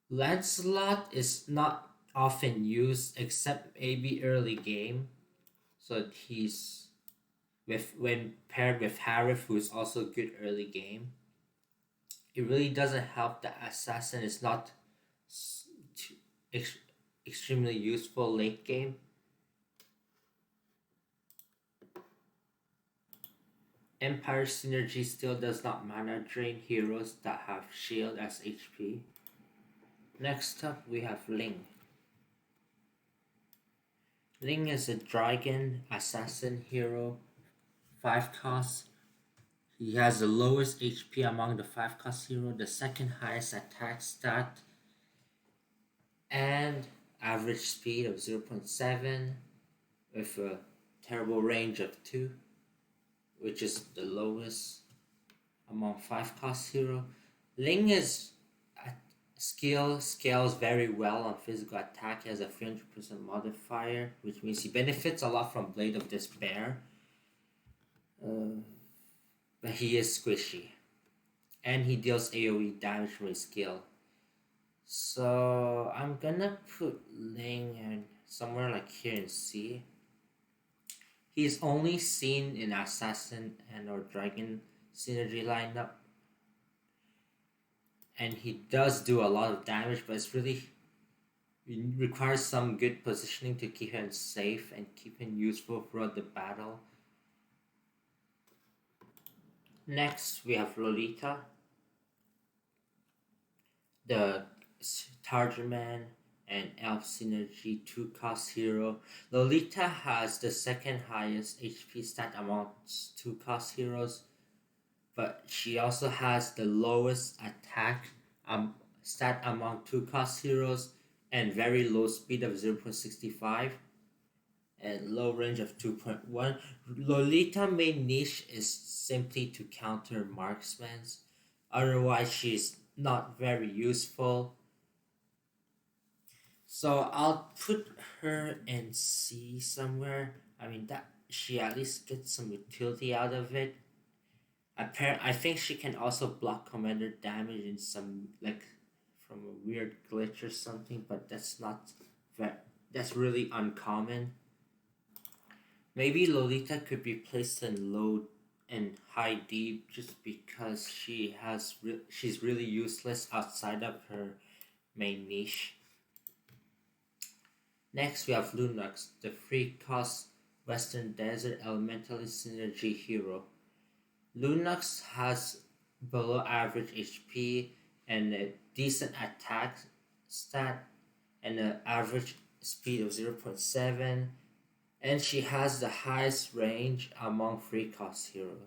Lancelot is not often used except maybe early game, so he's with when paired with Harif, who is also good early game. It really doesn't help that Assassin is not ex- extremely useful late game. Empire Synergy still does not mana drain heroes that have shield as HP. Next up, we have Ling. Ling is a dragon assassin hero, 5 cost. He has the lowest HP among the 5 cost hero, the second highest attack stat, and average speed of 0.7 with a terrible range of 2, which is the lowest among 5 cost hero. Ling is scales very well on physical attack. He has a 300% modifier, which means he benefits a lot from Blade of Despair. But he is squishy. And he deals AoE damage from his skill. So I'm gonna put Ling in somewhere like here in C. He's only seen in Assassin and or Dragon synergy lineup. And he does do a lot of damage, but it requires some good positioning to keep him safe and keep him useful throughout the battle. Next, we have Lolita, the Tarjaman and Elf Synergy 2 cost hero. Lolita has the second highest HP stat amongst 2 cost heroes, but she also has the lowest attack stat among 2 cost heroes and very low speed of 0.65 and low range of 2.1. Lolita main niche is simply to counter marksmen. Otherwise, she's not very useful. So I'll put her in C somewhere. I mean that she at least gets some utility out of it. I think she can also block commander damage in some like from a weird glitch or something, but that's really uncommon. Maybe Lolita could be placed in low and high deep just because she's really useless outside of her main niche. Next, we have Lunox, the free cost Western Desert Elementalist Synergy hero. Lunox has below average HP and a decent attack stat and an average speed of 0.7, and she has the highest range among free cost heroes.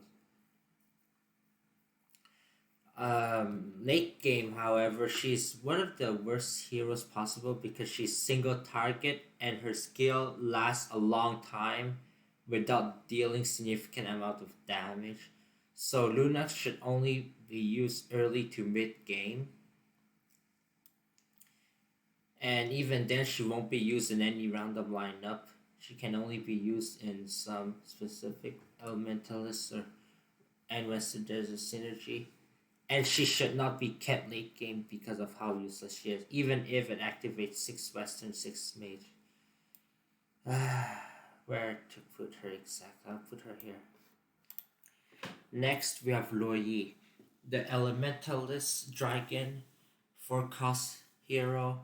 Late game, however, she's one of the worst heroes possible because she's single target and her skill lasts a long time without dealing significant amount of damage. So Luna should only be used early to mid game. And even then she won't be used in any random lineup. She can only be used in some specific elementalists and Western Desert synergy. And she should not be kept late game because of how useless she is, even if it activates 6 Western, 6 Mage. Where to put her exactly? I'll put her here. Next, we have Luoyi, the Elementalist Dragon forecast hero.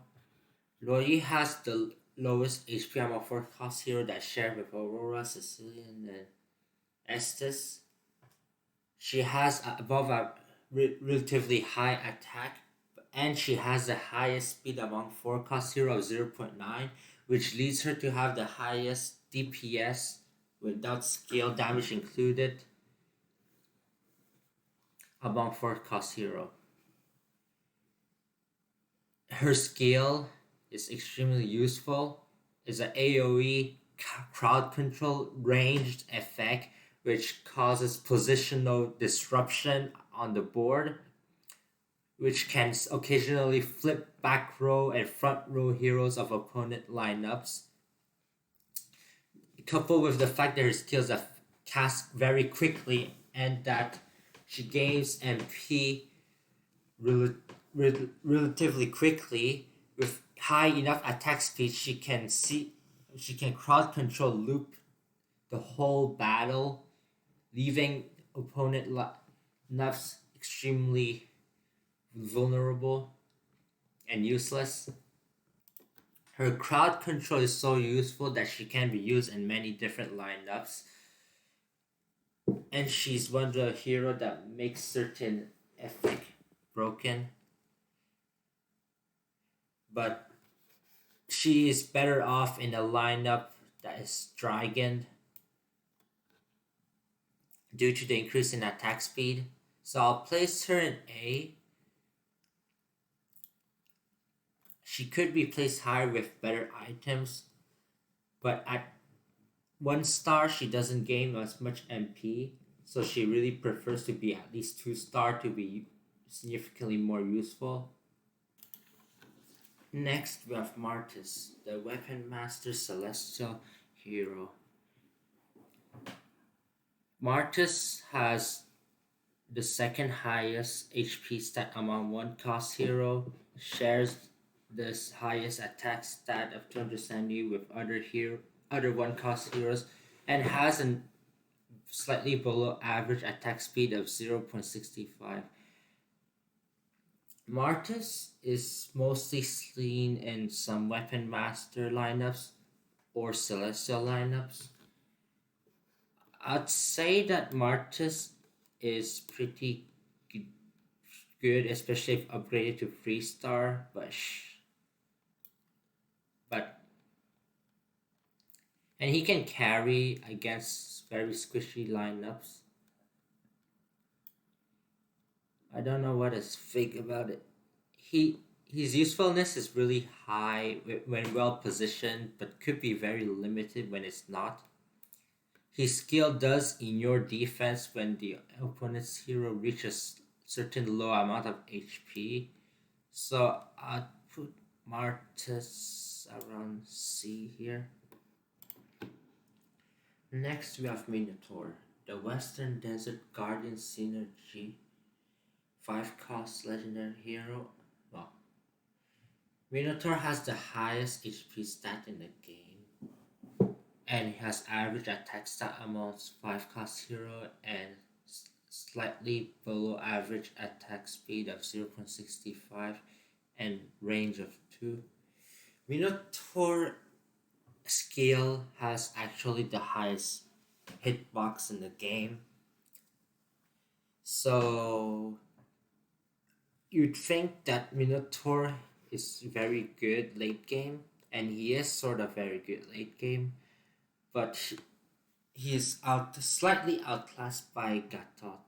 Luoyi has the lowest HP among forecast hero that shared with Aurora, Sicilian, and Estes. She has above a relatively high attack, and she has the highest speed among forecast hero of 0.9, which leads her to have the highest DPS without scale damage included among forecast hero. Her skill is extremely useful. It's an AoE crowd control ranged effect which causes positional disruption on the board, which can occasionally flip back row and front row heroes of opponent lineups. Coupled with the fact that her skills are cast very quickly and that she gains MP relatively quickly with high enough attack speed, she can crowd control loop the whole battle, leaving opponent lineups extremely vulnerable and useless. Her crowd control is so useful that she can be used in many different lineups, and she's one of the heroes that makes certain effect broken, but she is better off in a lineup that is dragoned due to the increase in attack speed. So I'll place her in A. She could be placed higher with better items, but at 1 star she doesn't gain as much MP, so she really prefers to be at least 2 star to be significantly more useful. Next we have Martis, the Weapon Master Celestial hero. Martis has the second highest HP stat among one cost hero, shares the highest attack stat of 270 with other one cost heroes, and has a slightly below average attack speed of 0.65. Martis is mostly seen in some Weapon Master lineups or Celestial lineups. I'd say that Martis is pretty good, especially if upgraded to 3 star, but and he can carry against very squishy lineups. I don't know what is fake about it. His usefulness is really high when well positioned, but could be very limited when it's not. His skill does ignore defense when the opponent's hero reaches certain low amount of HP. So I'd put Martis around C here. Next we have Minotaur, the Western Desert Guardian synergy 5 cost legendary hero. Well, Minotaur has the highest HP stat in the game, and he has average attack stat amongst 5 cost hero and slightly below average attack speed of 0.65 and range of 2. Minotaur skill has actually the highest hitbox in the game. So you'd think that Minotaur is very good late game, and he is sort of very good late game, but he is slightly outclassed by Gatot.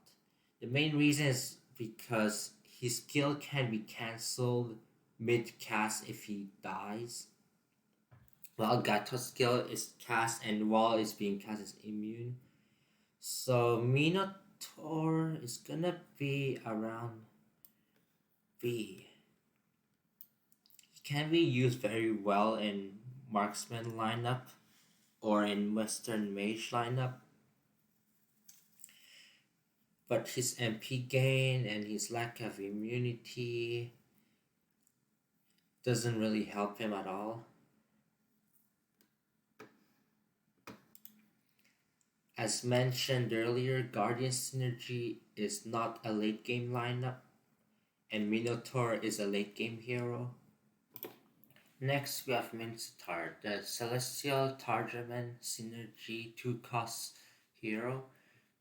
The main reason is because his skill can be cancelled mid cast if he dies. While Gatot's skill is cast and while it's being cast is immune. So Minotaur is gonna be around B. He can be used very well in marksman lineup or in Western Mage lineup. But his MP gain and his lack of immunity doesn't really help him at all. As mentioned earlier, Guardian Synergy is not a late game lineup, and Minotaur is a late game hero. Next, we have Mincetar, the Celestial Tarjaman Synergy 2-cost hero.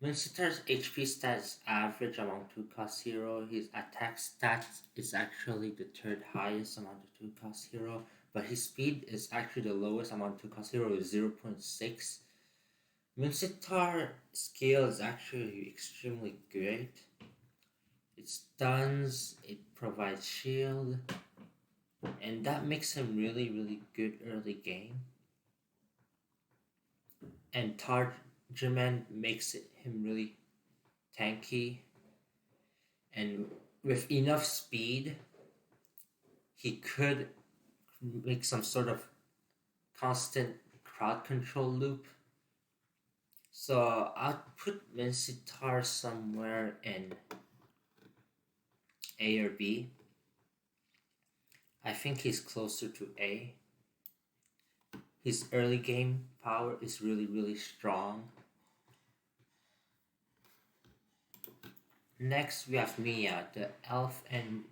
Mincetar's HP stat is average among 2-cost hero. His attack stat is actually the third highest among the 2-cost hero, but his speed is actually the lowest among 2-cost hero is 0.6. Mincetar skill is actually extremely good. It stuns, it provides shield, and that makes him really, really good early game. And Tarjaman makes him really tanky. And with enough speed, he could make some sort of constant crowd control loop. So I'll put Mincetar somewhere in A or B. I think he's closer to A. His early game power is really, really strong. Next, we have Mia, the Elf and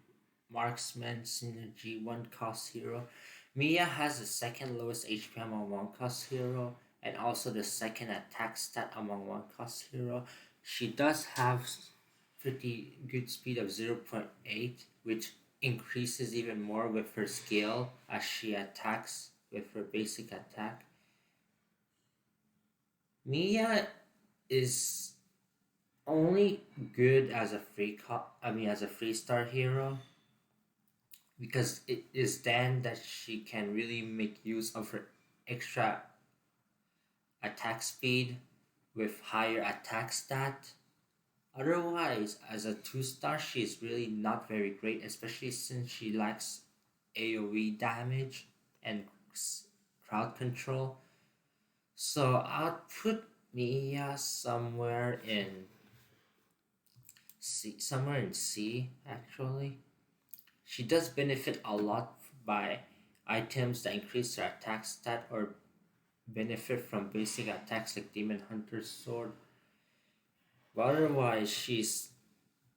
Marksman Synergy 1-cost hero. Mia has the second lowest HP among 1-cost hero and also the second attack stat among 1-cost hero. She does have pretty good speed of 0.8, which increases even more with her skill as she attacks with her basic attack. Mia is only good as a as a free star hero because it is then that she can really make use of her extra attack speed with higher attack stat. Otherwise, as a 2-star, she is really not very great, especially since she lacks AoE damage and crowd control. So I'll put Mia somewhere in C actually. She does benefit a lot by items that increase her attack stat or benefit from basic attacks like Demon Hunter's Sword. But otherwise, she's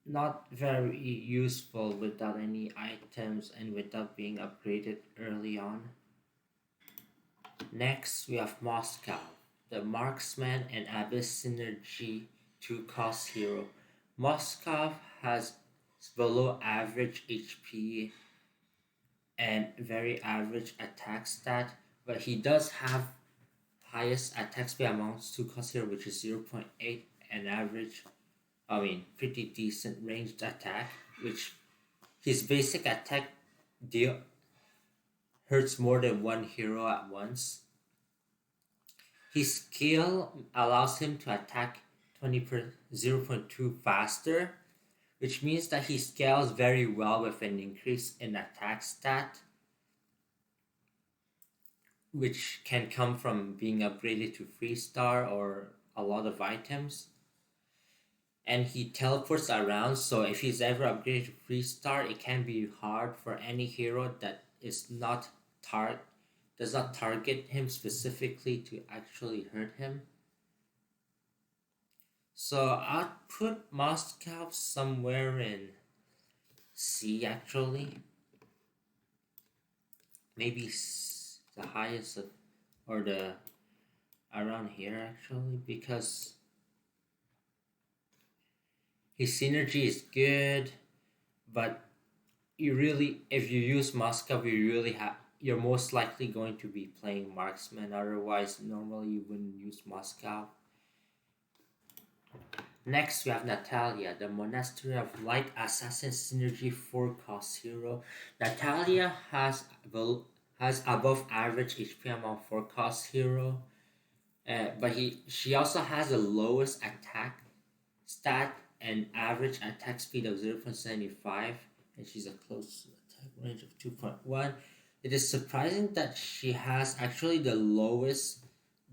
not very useful without any items and without being upgraded early on. Next, we have Moscow, the Marksman and Abyss Synergy 2-cost hero. Moscow has below average HP and very average attack stat, but he does have highest attack speed amongst 2-cost hero, which is 0.8 and average, pretty decent ranged attack, which his basic attack deal hurts more than one hero at once. His skill allows him to attack 0.2 faster, which means that he scales very well with an increase in attack stat, which can come from being upgraded to 3-star or a lot of items. And he teleports around, so if he's ever upgraded to 3-star, it can be hard for any hero that is not does not target him specifically to actually hurt him. So I'll put Moscow somewhere in C actually. Maybe the highest of or the around here actually, because his synergy is good, but you really, if you use Moscow, you really have, you're most likely going to be playing marksman. Otherwise, normally you wouldn't use Moscow. Next, we have Natalia, the Monastery of Light Assassin Synergy 4 cost hero. Natalia has above average HP among 4 cost hero, but she also has the lowest attack stat and average attack speed of 0.75, and she's a close attack range of 2.1. It is surprising that she has actually the lowest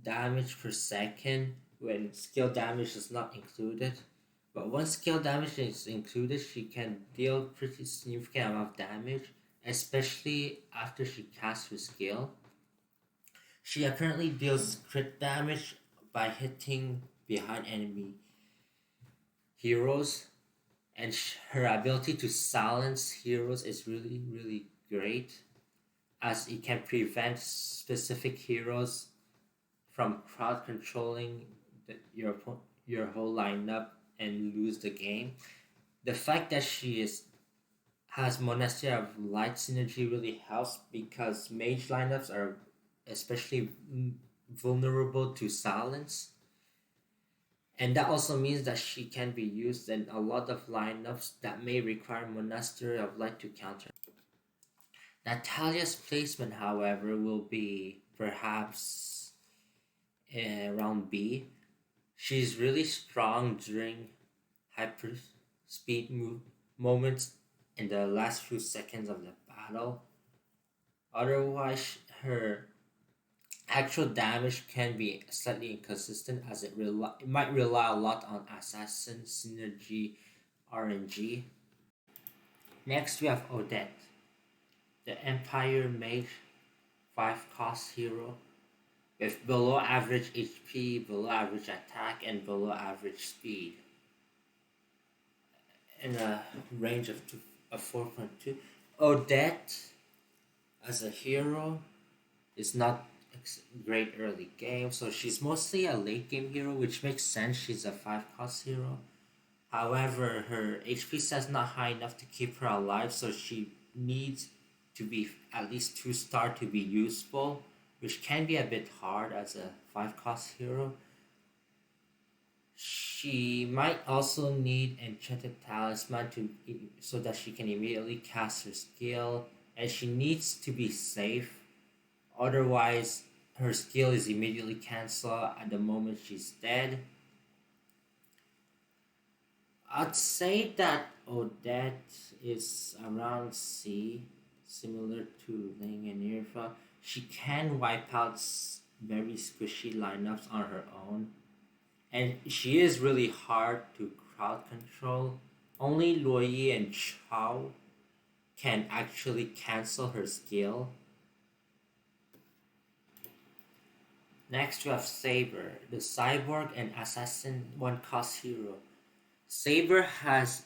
damage per second when skill damage is not included. But once skill damage is included, she can deal pretty significant amount of damage, especially after she casts her skill. She apparently deals crit damage by hitting behind enemy heroes, and her ability to silence heroes is really, really great, as it can prevent specific heroes from crowd controlling your whole lineup and lose the game. The fact that she has Monastery of Light synergy really helps, because mage lineups are especially vulnerable to silence, and that also means that she can be used in a lot of lineups that may require Monastery of Light to counter. Natalia's placement, however, will be perhaps around B. She's really strong during hyper speed moments in the last few seconds of the battle. Otherwise, her actual damage can be slightly inconsistent, as it might rely a lot on assassin synergy RNG. Next, we have Odette, the Empire Mage 5 cost hero with below average HP, below average attack, and below average speed in a range of 4.2. Odette as a hero is not great early game, so she's mostly a late game hero, which makes sense. She's a 5 cost hero. However, her HP stats not high enough to keep her alive, so she needs to be at least 2-star to be useful, which can be a bit hard as a 5 cost hero. She might also need Enchanted Talisman so that she can immediately cast her skill, and she needs to be safe. Otherwise, her skill is immediately cancelled at the moment she's dead. I'd say that Odette is around C, similar to Ling and Irrifel. She can wipe out very squishy lineups on her own, and she is really hard to crowd control. Only Luoyi and Chao can actually cancel her skill. Next, we have Saber, the cyborg and assassin 1 cost hero. Saber has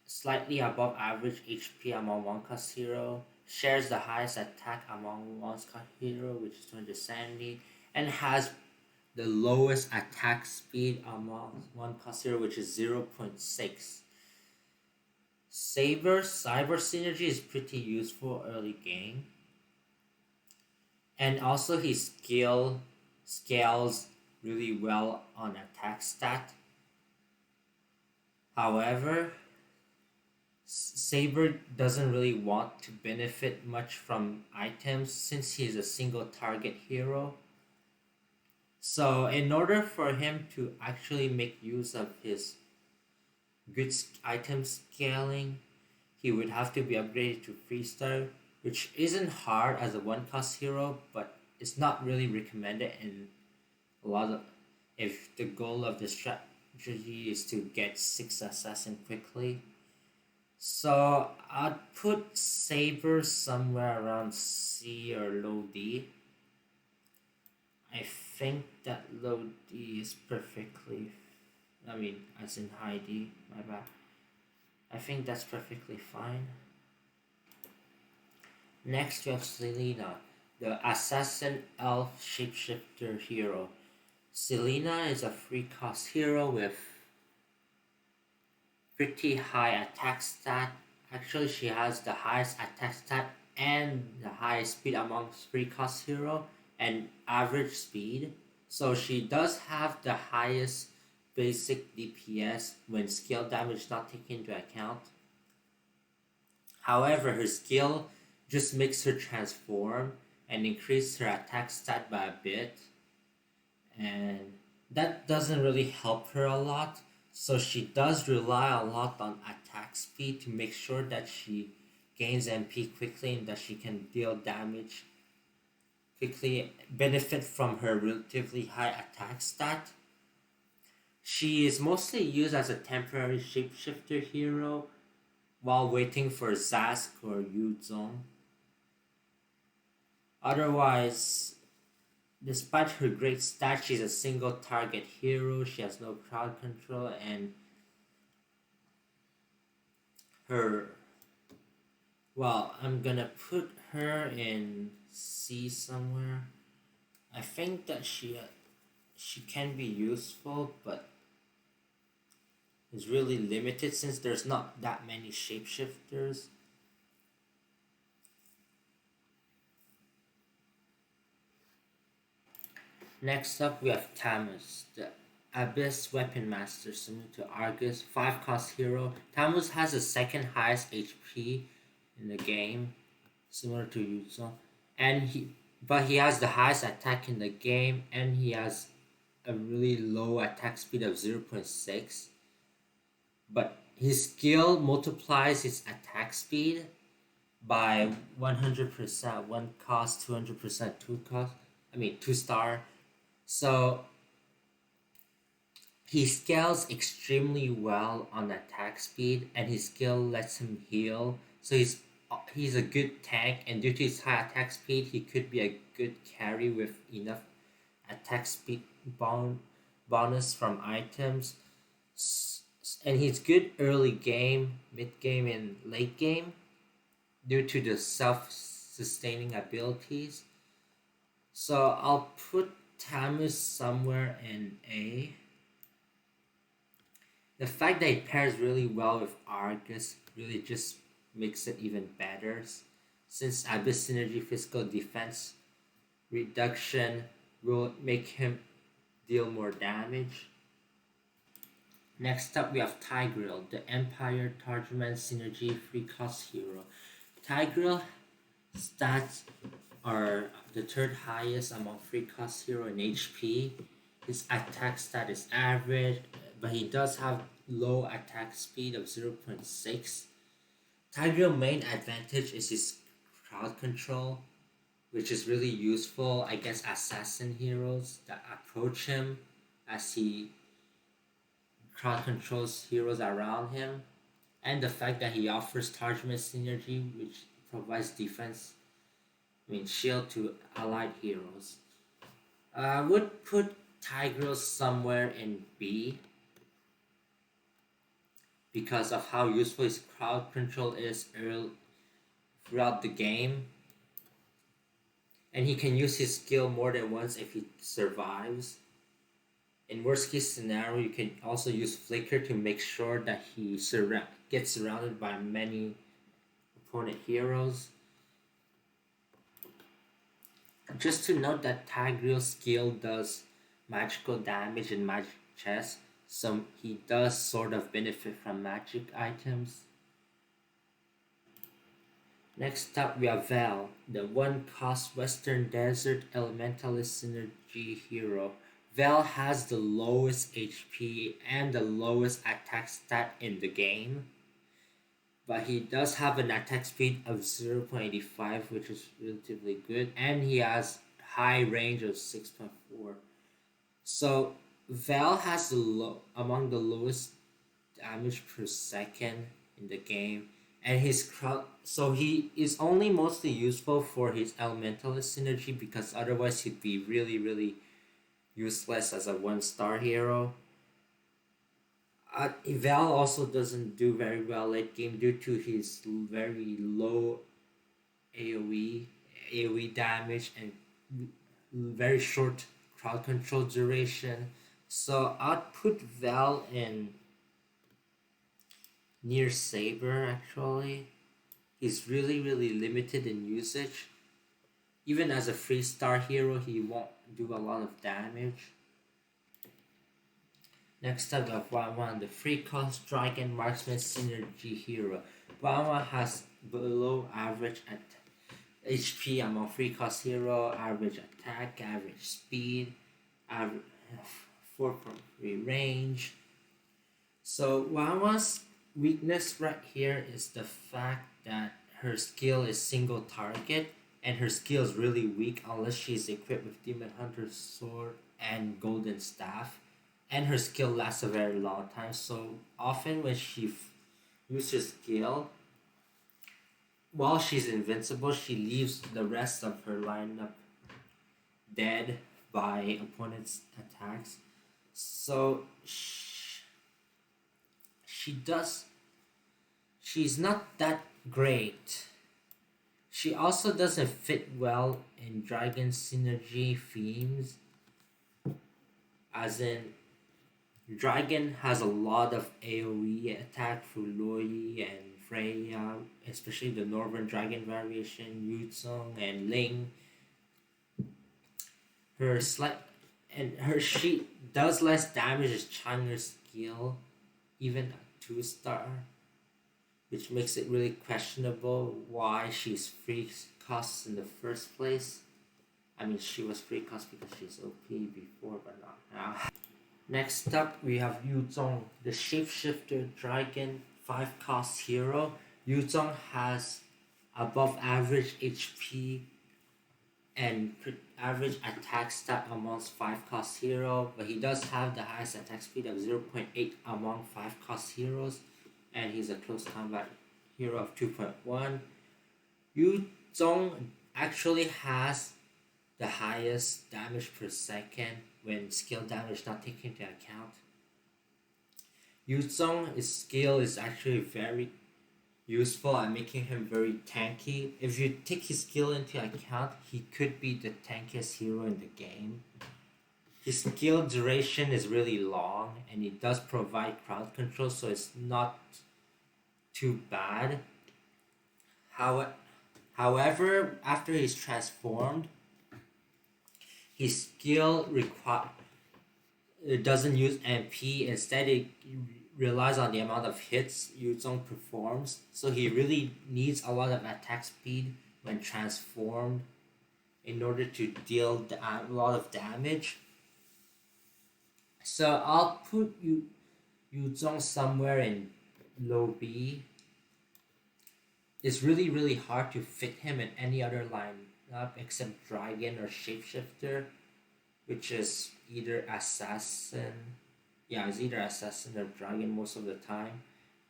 slightly above average HP among 1 cost hero, shares the highest attack among 1 cost hero, which is 270, and has the lowest attack speed among 1 cost hero, which is 0.6. Saber's cyber synergy is pretty useful early game, and also his skill scales really well on attack stat. However, Saber doesn't really want to benefit much from items since he is a single target hero. So in order for him to actually make use of his good item scaling, he would have to be upgraded to 3-star, which isn't hard as a 1 cost hero, but it's not really recommended in a lot of, if the goal of the strategy is to get 6 assassin quickly. So I'd put Saber somewhere around C or low D. I think that low D is perfectly, as in high D, my bad. I think that's perfectly fine. Next, we have Selena, the assassin elf shapeshifter hero. Selena is a free cost hero with pretty high attack stat. Actually, she has the highest attack stat and the highest speed amongst free cost hero and average speed. So she does have the highest basic DPS when skill damage not taken into account. However, her skill just makes her transform and increase her attack stat by a bit, and that doesn't really help her a lot. So she does rely a lot on attack speed to make sure that she gains MP quickly and that she can deal damage quickly, benefit from her relatively high attack stat. She is mostly used as a temporary shapeshifter hero while waiting for Zask or Yuzong. Otherwise, despite her great stats, she's a single target hero. She has no crowd control, and her. Well, I'm gonna put her in C somewhere. I think that she can be useful, but is really limited since there's not that many shapeshifters. Next up, we have Tamus, the Abyss Weapon Master, similar to Argus, 5 cost hero. Tamus has the second highest HP in the game, similar to Yuzo, but he has the highest attack in the game, and he has a really low attack speed of 0.6. But his skill multiplies his attack speed by 100%, 1 cost, 200%, 2 cost. I mean, 2 star. So he scales extremely well on attack speed, and his skill lets him heal. So he's a good tank, and due to his high attack speed, he could be a good carry with enough attack speed bonus from items. And he's good early game, mid game, and late game due to the self-sustaining abilities. So I'll put Tamus somewhere in A. The fact that it pairs really well with Argus really just makes it even better, since Abyss Synergy Physical Defense Reduction will make him deal more damage. Next up, we have Tigreal, the Empire Tarjuman Synergy Free Cost Hero. Tigreal stats are the third highest among free cost hero in HP. His attack stat is average, but he does have low attack speed of 0.6. Tigreal's main advantage is his crowd control, which is really useful against assassin heroes that approach him as he crowd controls heroes around him, and the fact that he offers Tarjuman synergy, which provides defense, shield to allied heroes. I would put Tigreal somewhere in B because of how useful his crowd control is throughout the game, and he can use his skill more than once if he survives. In worst case scenario, you can also use Flicker to make sure that he gets surrounded by many opponent heroes. Just to note that Tigreal's skill does magical damage in magic chess, so he does sort of benefit from magic items. Next up, we have Val, the 1 cost Western Desert Elementalist Synergy hero. Val has the lowest HP and the lowest attack stat in the game, but he does have an attack speed of 0.85, which is relatively good, and he has high range of 6.4. So Val has among the lowest damage per second in the game, and so he is only mostly useful for his Elementalist synergy, because otherwise he'd be really, really useless as a 1-star hero. Val also doesn't do very well late game due to his very low AoE AoE damage and very short crowd control duration. So I'd put Val in near Saber actually. He's really limited in usage. Even as a 3-star hero, he won't do a lot of damage. Next up, we have 1-1, the free cost Dragon Marksman Synergy hero. 1-1 has below average at HP among free cost hero, average attack, average speed, average 4.3 range. So 1-1's weakness right here is the fact that her skill is single target, and her skill is really weak unless she's equipped with Demon Hunter's Sword and Golden Staff, and her skill lasts a very long time. So often when she uses her skill, while she's invincible, she leaves the rest of her lineup dead by opponent's attacks. So she's not that great. She also doesn't fit well in Dragon Synergy themes, as in Dragon has a lot of AoE attack through Loi and Freyja, especially the Northern Dragon variation, Yuzong and Ling. She does less damage as Changer's skill, even a 2-star, which makes it really questionable why she's free cost in the first place. I mean, she was free cost because she's OP before, but not now. Next up, we have Yuzong, the Shapeshifter Dragon 5-cost hero. Yuzong has above average HP and average attack stat amongst 5-cost hero, but he does have the highest attack speed of 0.8 among 5-cost heroes, and he's a close combat hero of 2.1. Yuzong actually has the highest damage per second when skill damage not taken into account. Yuzong's skill is actually very useful at making him very tanky. If you take his skill into account, he could be the tankiest hero in the game. His skill duration is really long, and it does provide crowd control, so it's not too bad. However, after he's transformed, his skill it doesn't use MP. Instead, it relies on the amount of hits Yuzong performs. So he really needs a lot of attack speed when transformed in order to deal a lot of damage. So I'll put Yuzong somewhere in low B. It's really hard to fit him in any other lineup except Dragon or Shapeshifter, which is either Assassin. Yeah, it's either Assassin or Dragon most of the time,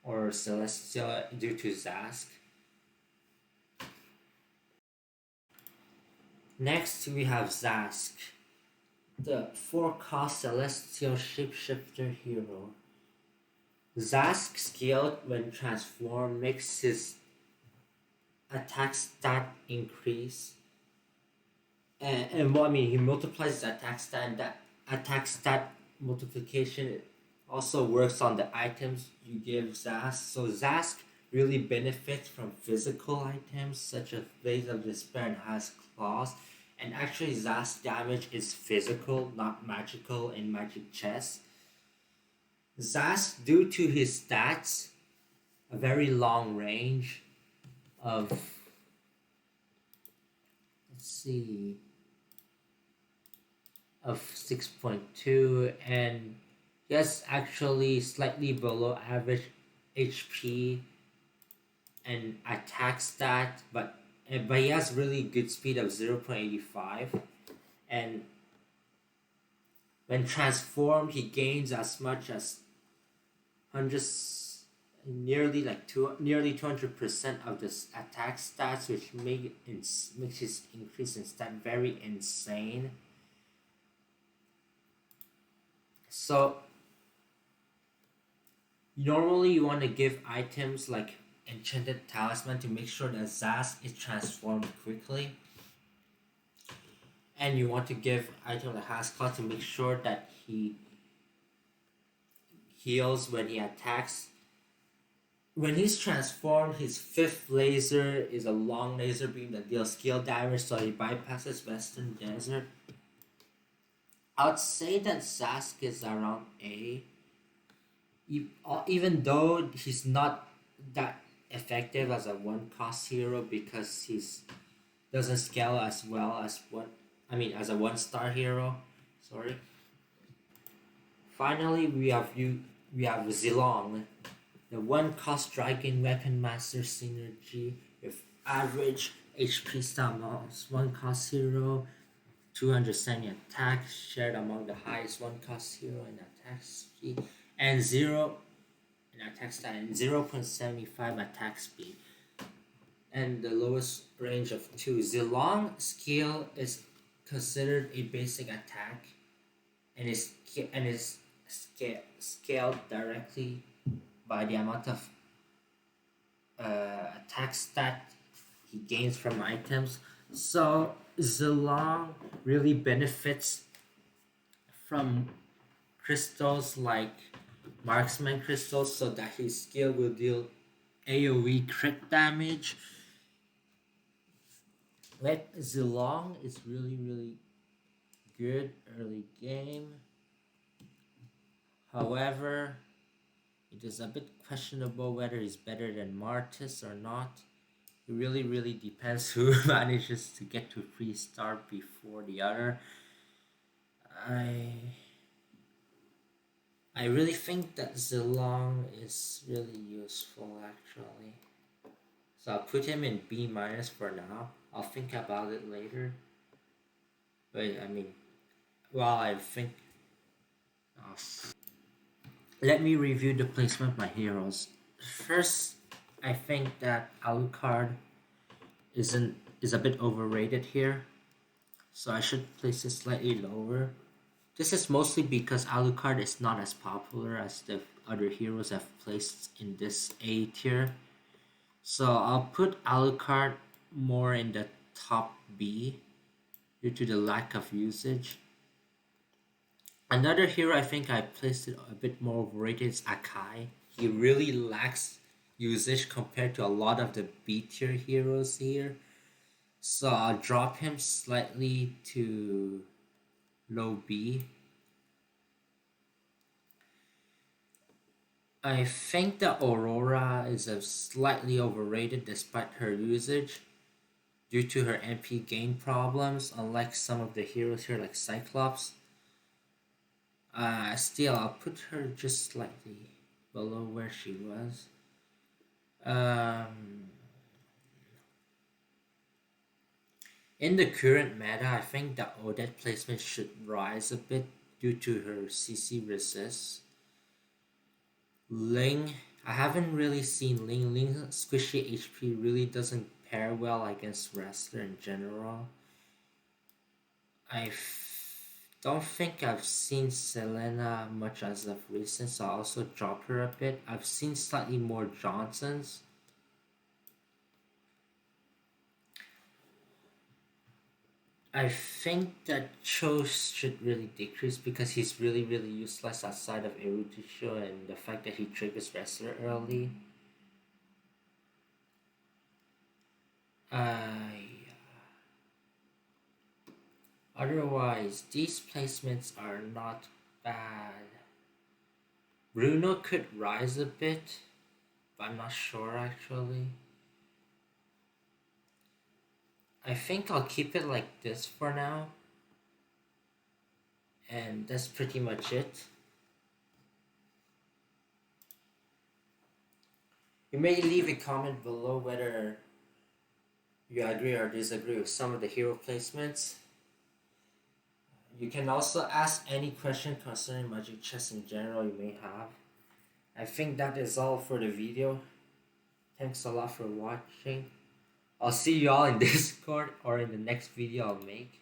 or Celestial due to Zask. Next, we have Zask, the 4-cost Celestial Shapeshifter hero. Zask's skill when transformed makes his attack stat increase. And well, I mean, he multiplies his attack stat, and that attack stat multiplication also works on the items you give Zask. So Zask really benefits from physical items such as Blades of Despair and has claws. And actually, Zask damage is physical, not magical in Magic Chess. Zask, due to his stats, a very long range of, of 6.2, and he has actually slightly below average HP and attack stat, but he has really good speed of 0.85, and when transformed he gains as much as nearly 200% of this attack stats, which makes his increase in stat very insane. So normally you want to give items like Enchanted Talisman to make sure that Zask is transformed quickly. and you want to give item the has Claude to make sure that he heals when he attacks. When he's transformed, his fifth laser is a long laser beam that deals skill damage, so he bypasses Western Desert. I'd say that Zask is around A. Even though he's not that effective as a one cost hero because he's doesn't scale as well as as a 1-star hero. Sorry. Finally, we have Zilong, the one cost dragon weapon master synergy with average HP summons, one cost hero, 270 attack, shared among the highest one cost hero in attack speed, and 0 in attack stat and 0.75 attack speed. And the lowest range of 2. Zilong skill is considered a basic attack and is scaled directly by the amount of attack stat he gains from items. So Zilong really benefits from crystals like marksman crystals so that his skill will deal AoE crit damage. Zilong is really good early game. However, it is a bit questionable whether he's better than Martis or not. It really depends who manages to get to 3-star before the other. I really think that Zilong is really useful actually. So I'll put him in B- for now. I'll think about it later. But I think... Let me review the placement of my heroes. First, I think that Alukar is a bit overrated here. So I should place it slightly lower. This is mostly because Alucard is not as popular as the other heroes I've placed in this A tier. So I'll put Alucard more in the top B due to the lack of usage. Another hero I think I placed it a bit more overrated is Akai. He really lacks usage compared to a lot of the B tier heroes here. So I'll drop him slightly to low B. I think that Aurora is a slightly overrated despite her usage due to her MP gain problems, unlike some of the heroes here like Cyclops. Still, I'll put her just slightly below where she was. In the current meta, I think that Odette placement should rise a bit due to her CC resist. Ling, I haven't really seen Ling. Ling's squishy HP really doesn't pair well against wrestler in general. Don't think I've seen Selena much as of recent, so I'll also drop her a bit. I've seen slightly more Johnsons. I think that Cho should really decrease because he's really useless outside of Erudition and the fact that he triggers wrestler early. Otherwise, these placements are not bad. Bruno could rise a bit, but I'm not sure actually. I think I'll keep it like this for now. And that's pretty much it. You may leave a comment below whether you agree or disagree with some of the hero placements. You can also ask any question concerning Magic Chess in general you may have. I think that is all for the video. Thanks a lot for watching. I'll see you all in Discord or in the next video I'll make.